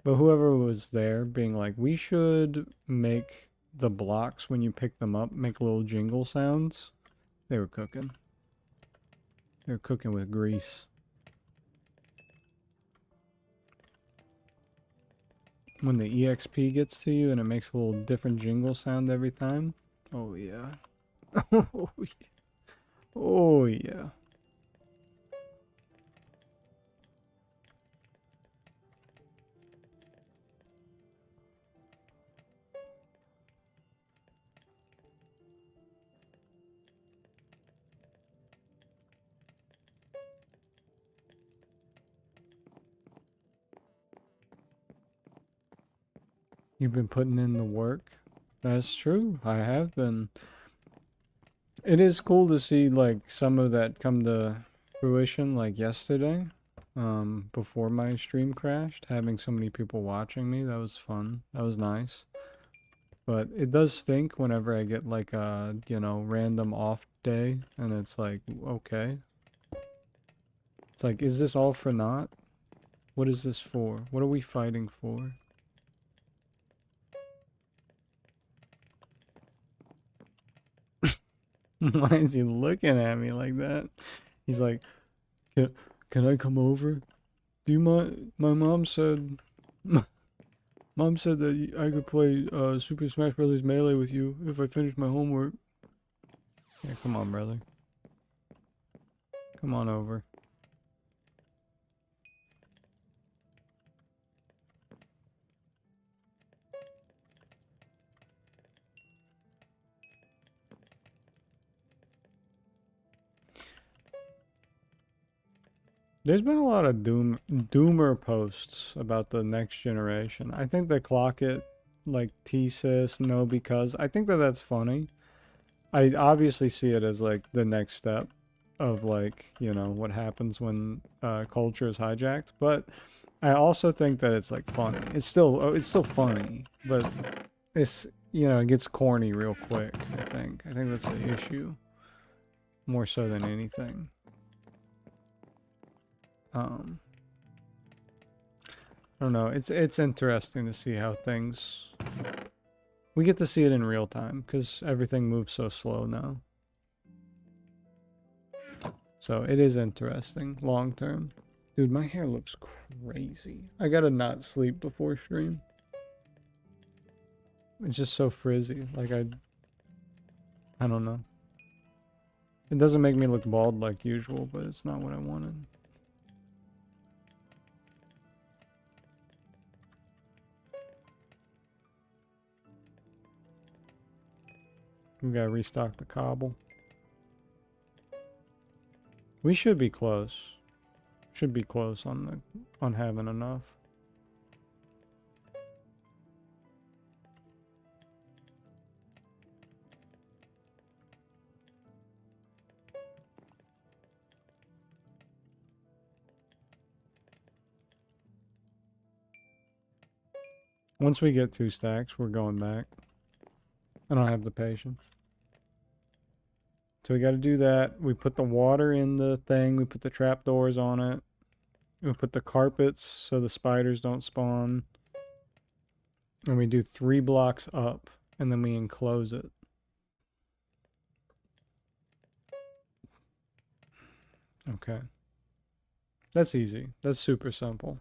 S1: But whoever was there being like, we should make the blocks when you pick them up, make little jingle sounds. They were cooking. They were cooking with grease. When the EXP gets to you and it makes a little different jingle sound every time. Oh yeah. Oh yeah. Oh yeah. You've been putting in the work. That's true. I have been. It is cool to see like some of that come to fruition like yesterday. Before my stream crashed, having so many people watching me, that was fun. That was nice. But it does stink whenever I get like a, you know, random off day and it's like, okay. It's like, is this all for naught? What is this for? What are we fighting for? Why is he looking at me like that? He's like, can I come over? Do you mind? My mom said, mom said that I could play Super Smash Brothers Melee with you if I finish my homework. Yeah, come on, brother. Come on over. There's been a lot of doomer posts about the next generation. I think they clock it like T-Sys, no because. I think that that's funny. I obviously see it as like the next step of like, you know, what happens when culture is hijacked, but I also think that it's like funny. It's still funny, but it's, you know, it gets corny real quick, I think. I think that's the issue more so than anything. I don't know. It's interesting to see how things. We get to see it in real time because everything moves so slow now. So it is interesting long term. Dude, my hair looks crazy. I gotta not sleep before stream. It's just so frizzy. Like I don't know. It doesn't make me look bald like usual, but it's not what I wanted. We gotta restock the cobble. We should be close. Should be close on having enough. Once we get 2 stacks, we're going back. I don't have the patience. So we got to do that. We put the water in the thing. We put the trapdoors on it. We put the carpets so the spiders don't spawn. And we do 3 blocks up. And then we enclose it. Okay. That's easy. That's super simple.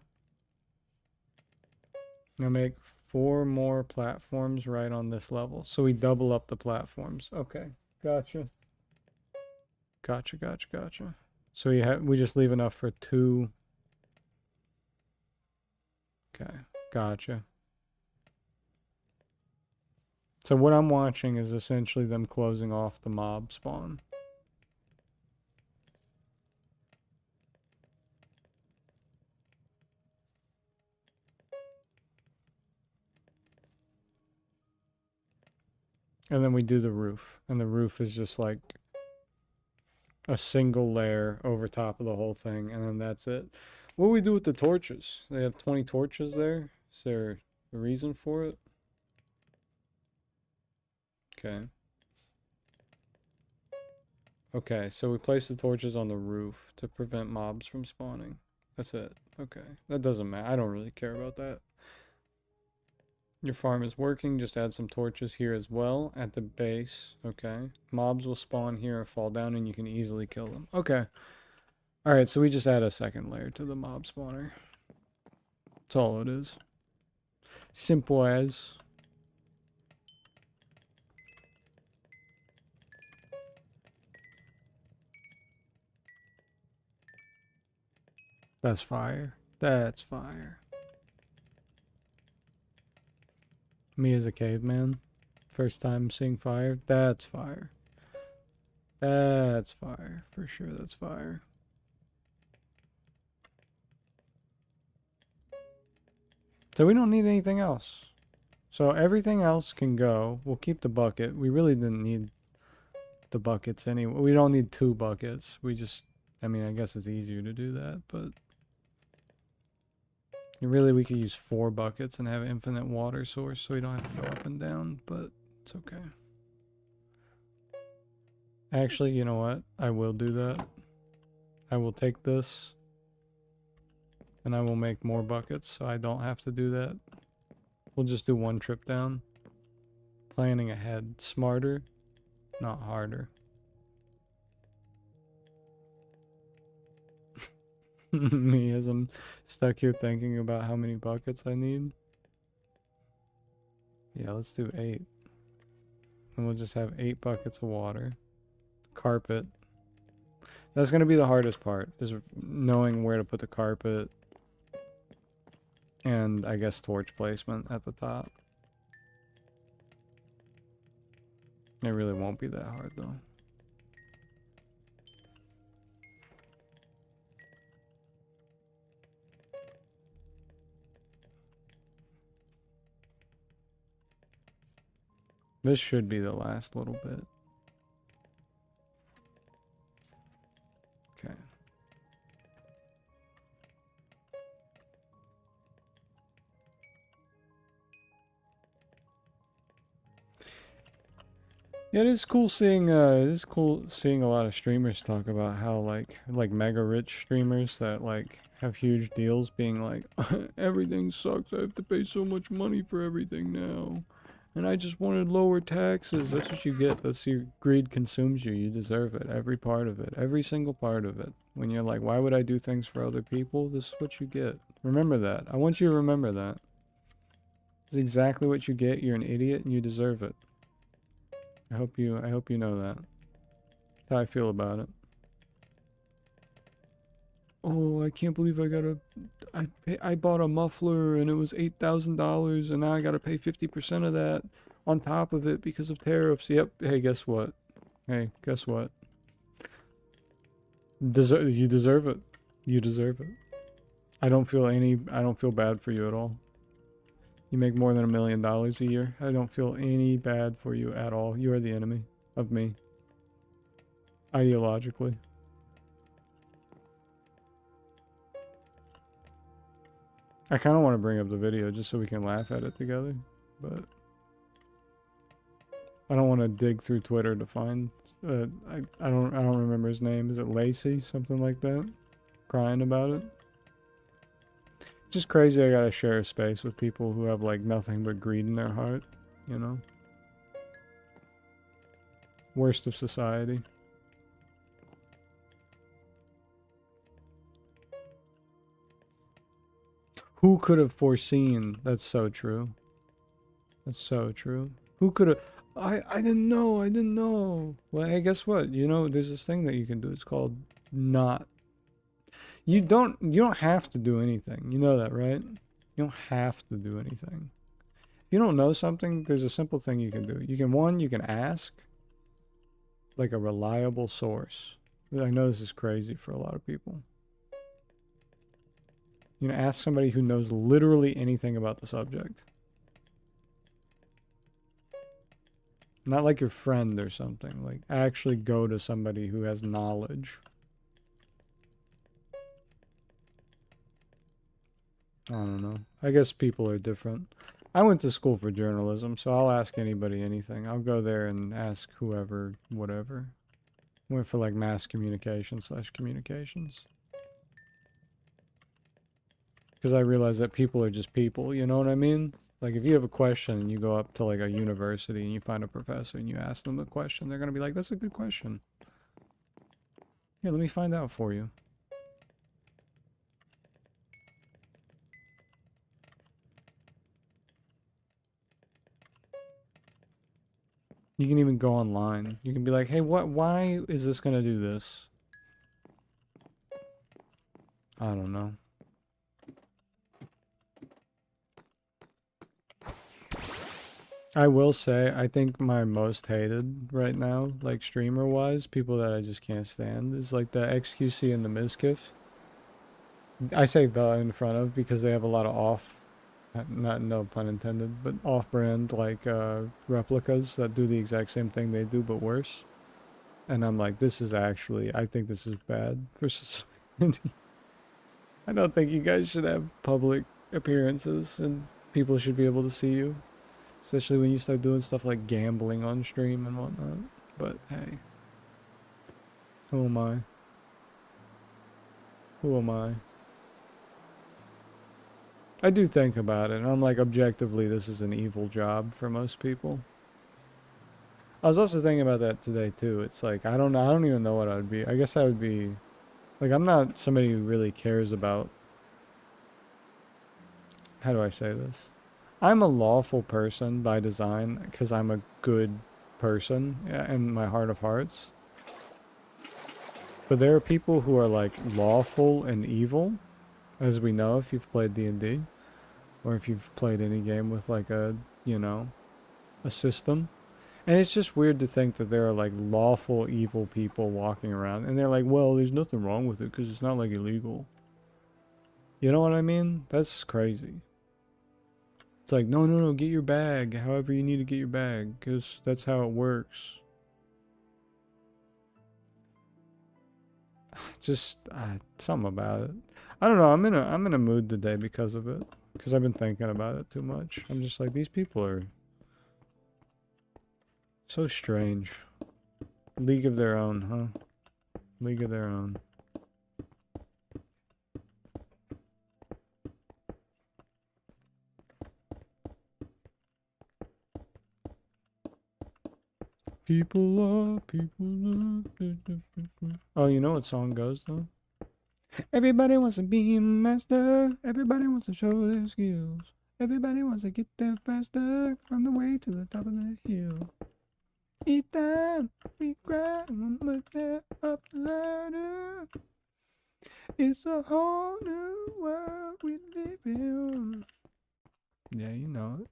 S1: I'm gonna make 4 more platforms right on this level. So we double up the platforms. Okay. Gotcha. Gotcha. So we just leave enough for 2. Okay. Gotcha. So what I'm watching is essentially them closing off the mob spawn. And then we do the roof. And the roof is just like a single layer over top of the whole thing. And then that's it. What do we do with the torches? They have 20 torches there. Is there a reason for it? Okay. Okay, so we place the torches on the roof to prevent mobs from spawning. That's it. Okay. That doesn't matter. I don't really care about that. Your farm is working. Just add some torches here as well at the base. Okay. Mobs will spawn here and fall down and you can easily kill them. Okay. Alright, so we just add a second layer to the mob spawner. That's all it is. Simple as. That's fire. That's fire. Me as a caveman. First time seeing fire. That's fire. That's fire. For sure, that's fire. So we don't need anything else. So everything else can go. We'll keep the bucket. We really didn't need the buckets anyway. We don't need 2 buckets. We just, I mean, I guess it's easier to do that, but really we could use 4 buckets and have an infinite water source so we don't have to go up and down, but it's okay. Actually, you know what? I will do that. I will take this and I will make more buckets so I don't have to do that. We'll just do 1 trip down. Planning ahead. Smarter, not harder. Me as I'm stuck here thinking about how many buckets I need. Yeah, let's do 8. And we'll just have 8 buckets of water. Carpet. That's going to be the hardest part, is knowing where to put the carpet. And I guess torch placement at the top. It really won't be that hard though. This should be the last little bit. Okay. Yeah, it is cool seeing a lot of streamers talk about how like mega rich streamers that like have huge deals being like everything sucks. I have to pay so much money for everything now. And I just wanted lower taxes. That's what you get. That's your greed consumes you. You deserve it. Every part of it. Every single part of it. When you're like, why would I do things for other people? This is what you get. Remember that. I want you to remember that. It's exactly what you get. You're an idiot and you deserve it. I hope you know that. That's how I feel about it. Oh, I can't believe I bought a muffler and it was $8,000 and now I gotta pay 50% of that on top of it because of tariffs. Yep. Hey, guess what? Hey, guess what? You deserve it. You deserve it. I don't feel bad for you at all. You make more than $1 million a year. I don't feel any bad for you at all. You are the enemy of me. Ideologically. I kind of want to bring up the video just so we can laugh at it together, but I don't want to dig through Twitter to find. I don't remember his name. Is it Lacey? Something like that. Crying about it. Just crazy. I gotta share a space with people who have like nothing but greed in their heart. You know. Worst of society. Who could have foreseen? That's so true. That's so true. Who could have? I didn't know. I didn't know. Well, hey, guess what? You know, there's this thing that you can do. It's called not. You don't have to do anything. You know that, right? You don't have to do anything. If you don't know something, there's a simple thing you can do. You can ask like a reliable source. I know this is crazy for a lot of people. You know, ask somebody who knows literally anything about the subject. Not like your friend or something. Like, actually go to somebody who has knowledge. I don't know. I guess people are different. I went to school for journalism, so I'll ask anybody anything. I'll go there and ask whoever, whatever. Went for like mass communication / communications. Because I realize that people are just people, you know what I mean? Like, if you have a question and you go up to, like, a university and you find a professor and you ask them a question, they're going to be like, that's a good question. Here, let me find out for you. You can even go online. You can be like, hey, why is this going to do this? I don't know. I will say, I think my most hated right now, like streamer-wise, people that I just can't stand, is like the XQC and the Mizkif. I say the in front of because they have a lot of Not, no pun intended, but off-brand like replicas that do the exact same thing they do but worse. And I'm like, this is actually, I think this is bad for society. I don't think you guys should have public appearances and people should be able to see you. Especially when you start doing stuff like gambling on stream and whatnot. But hey, who am I? Who am I? I do think about it, and I'm like, objectively, this is an evil job for most people. I was also thinking about that today too. It's like, I don't know, I don't even know what I would be. I guess I would be, like, I'm not somebody who really cares about, how do I say this? I'm a lawful person by design because I'm a good person in my heart of hearts. But there are people who are like lawful and evil, as we know if you've played D&D, or if you've played any game with like a, you know, a system. And it's just weird to think that there are like lawful evil people walking around and they're like, well, there's nothing wrong with it because it's not like illegal. You know what I mean? That's crazy. It's like, no, no, no, get your bag however you need to get your bag because that's how it works. Just something about it. I don't know. I'm in a mood today because of it. Because I've been thinking about it too much. I'm just like, these people are so strange. League of their own, huh? League of their own. People are, people are. Oh, you know what song goes though? Everybody wants to be a master. Everybody wants to show their skills. Everybody wants to get there faster from the way to the top of the hill. Each time we grind, one more step up the ladder. It's a whole new world we live in. Yeah, you know it.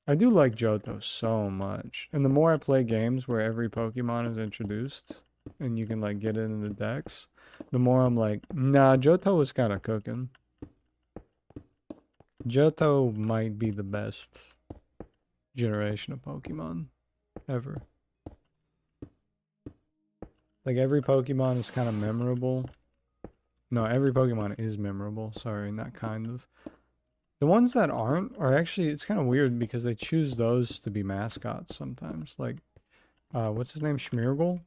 S1: I do like Johto so much. And the more I play games where every Pokemon is introduced and you can like get it in the decks, the more I'm like, nah, Johto was kind of cooking. Johto might be the best generation of Pokemon ever. Like every Pokemon is kind of memorable. No, every Pokemon is memorable. Sorry, not kind of. The ones that aren't are actually, it's kind of weird because they choose those to be mascots sometimes. Like, what's his name? Schmeargle?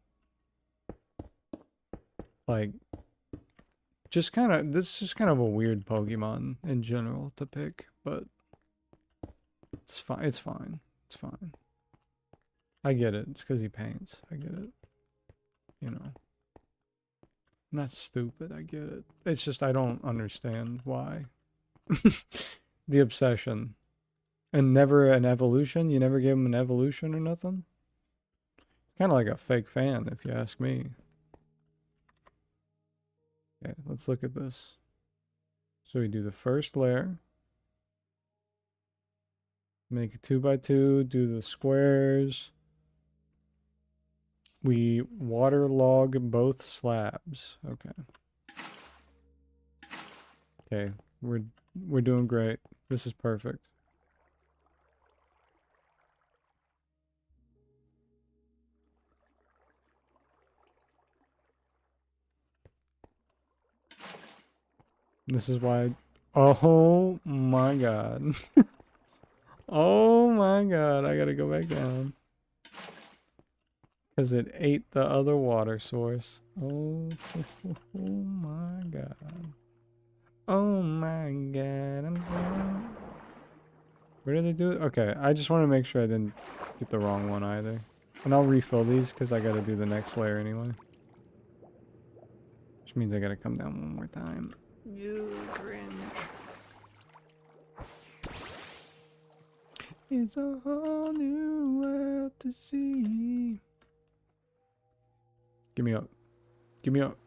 S1: Like, just kind of, this is just kind of a weird Pokemon in general to pick, but it's fine. It's fine. It's fine. I get it. It's because he paints. I get it. You know. I'm not stupid. I get it. It's just I don't understand why. The obsession. And never an evolution? You never gave him an evolution or nothing? Kind of like a fake fan, if you ask me. Okay, let's look at this. So we do the first layer. Make a 2x2, do the squares. We waterlog both slabs. Okay. Okay, we're doing great. This is perfect. This is why. Oh my god. Oh my god, I gotta go back down. Because it ate the other water source. Oh, oh my god. Oh my god, I'm sorry. Where did they do it? Okay, I just want to make sure I didn't get the wrong one either. And I'll refill these because I gotta do the next layer anyway. Which means I gotta come down one more time. Ew, cringe. It's a whole new world to see. Give me up. Give me up.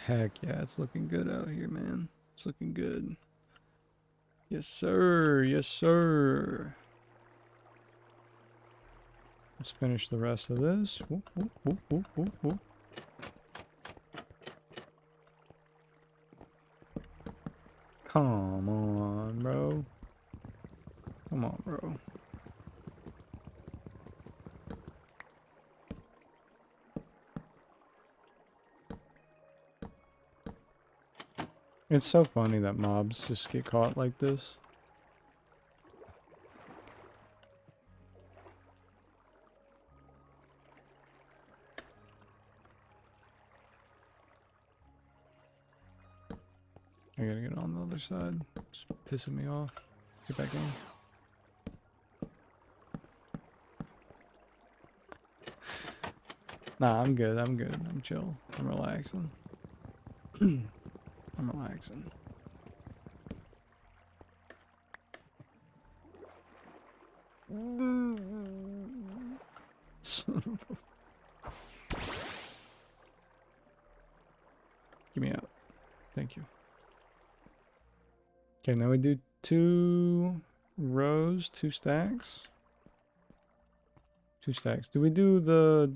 S1: Heck yeah, it's looking good out here, man. It's looking good. Yes, sir. Yes, sir. Let's finish the rest of this. Whoop, whoop, whoop, whoop, whoop, whoop. Come on, bro. Come on, bro. It's so funny that mobs just get caught like this. I gotta get on the other side. It's pissing me off. Get back in. Nah, I'm good. I'm good. I'm chill. I'm relaxing. I'm relaxing. Get me out. Thank you. Okay, now we do 2 rows, 2 stacks. 2 stacks. Do we do the,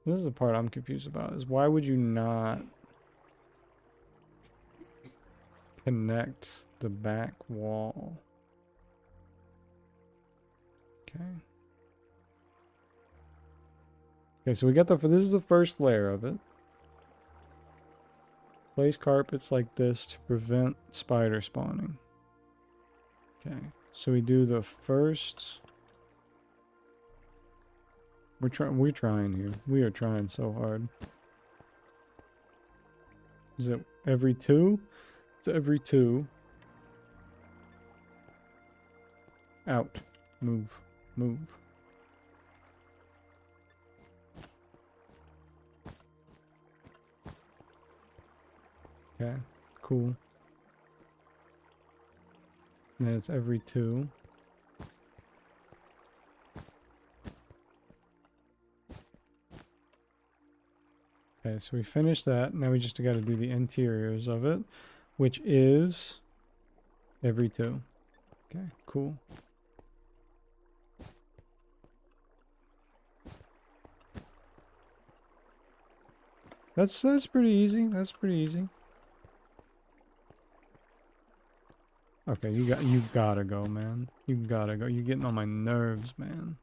S1: this is the part I'm confused about, is why would you not connect the back wall? Okay. Okay, so we got this is the first layer of it. Place carpets like this to prevent spider spawning. Okay, so we do the first. We're trying here. We are trying so hard. Is it every 2? It's every 2. Out. Move. Move. Okay, cool. And then it's every 2. Okay, so we finished that. Now we just got to do the interiors of it, which is every 2. Okay, cool. That's pretty easy. That's pretty easy. Okay, you gotta go, man. You gotta go. You're getting on my nerves, man.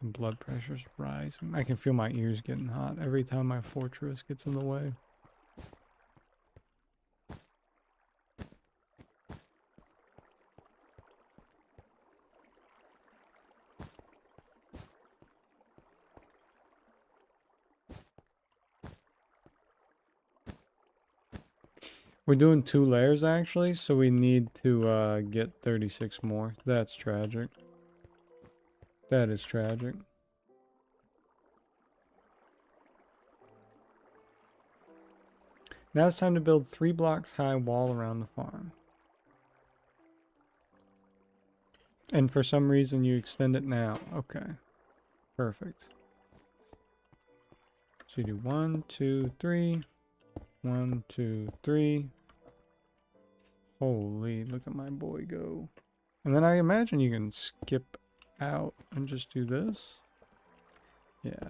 S1: And blood pressure's rising. I can feel my ears getting hot every time my fortress gets in the way. We're doing 2 layers actually, so we need to get 36 more. That's tragic. That is tragic. Now it's time to build 3 blocks high wall around the farm. And for some reason you extend it now. Okay. Perfect. So you do 1, 2, 3. 1, 2, 3. Holy, look at my boy go. And then I imagine you can skip out and just do this. Yeah.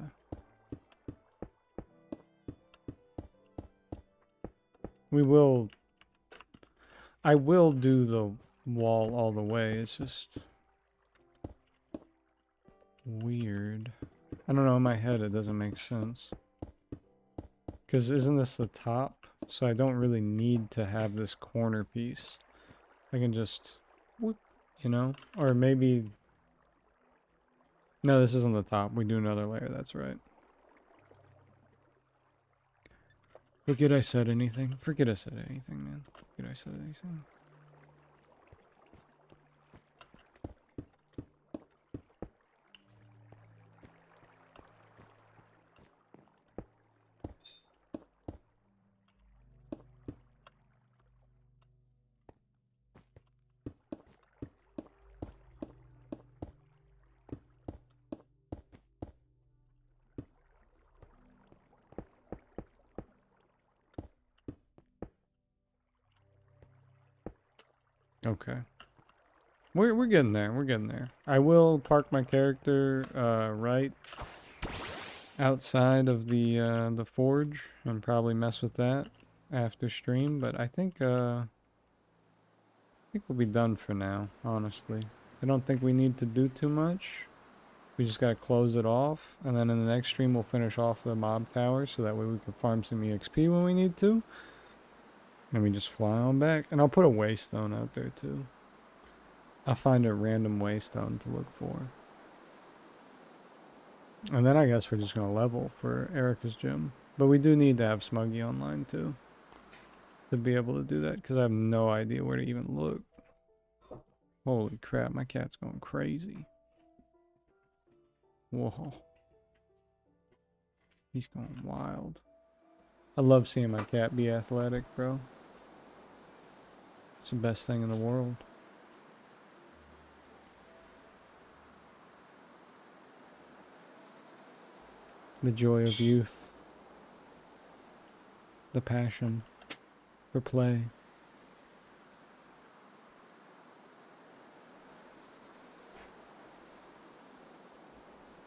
S1: I will do the wall all the way. It's just weird. I don't know, in my head it doesn't make sense. Because isn't this the top? So I don't really need to have this corner piece. I can just, whoop, you know? Or maybe... No, this isn't the top. We do another layer, that's right. Forget I said anything. Forget I said anything, man. Forget I said anything. Okay. We're getting there. We're getting there. I will park my character right outside of the forge and probably mess with that after stream, but I think we'll be done for now, honestly. I don't think we need to do too much. We just gotta close it off, and then in the next stream we'll finish off the mob tower so that way we can farm some EXP when we need to. And we just fly on back. And I'll put a waystone out there too. I'll find a random waystone to look for. And then I guess we're just gonna level for Erica's gym. But we do need to have Smuggy online too, to be able to do that, because I have no idea where to even look. Holy crap, my cat's going crazy. Whoa. He's going wild. I love seeing my cat be athletic, bro. It's the best thing in the world. The joy of youth. The passion for play.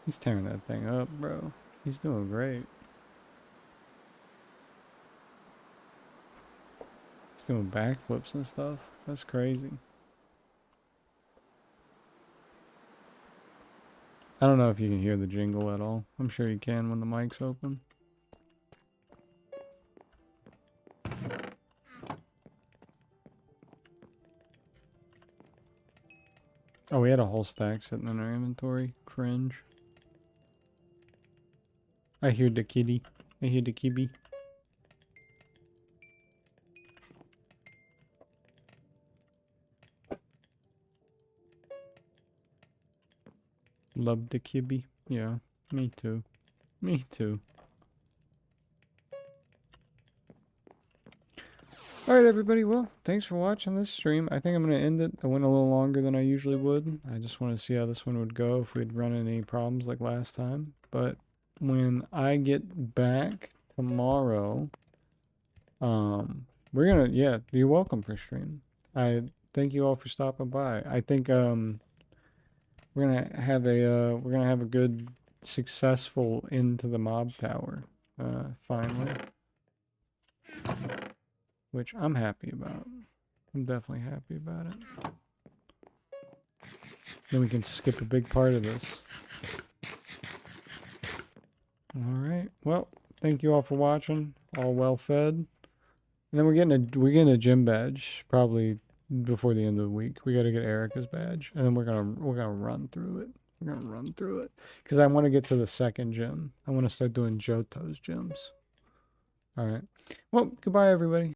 S1: He's tearing that thing up, bro. He's doing great. He's doing backflips and stuff. That's crazy. I don't know if you can hear the jingle at all. I'm sure you can when the mic's open. Oh, we had a whole stack sitting in our inventory. Cringe. I hear the kitty. I hear the kibby. Love the kibby. Yeah, me too. Me too. Alright everybody, well, thanks for watching this stream. I think I'm going to end it. I went a little longer than I usually would. I just want to see how this one would go if we'd run into any problems like last time. But when I get back tomorrow, we're going to, yeah, you're welcome for stream. I thank you all for stopping by. I think, we're going to have a good, successful into the mob tower, finally. Which I'm happy about. I'm definitely happy about it. Then we can skip a big part of this. Alright, well, thank you all for watching. All well fed. And then we're getting a gym badge probably before the end of the week. We gotta get Erica's badge. And then we're gonna run through it. We're gonna run through it. Because I want to get to the second gym. I want to start doing Johto's gyms. Alright. Well, goodbye everybody.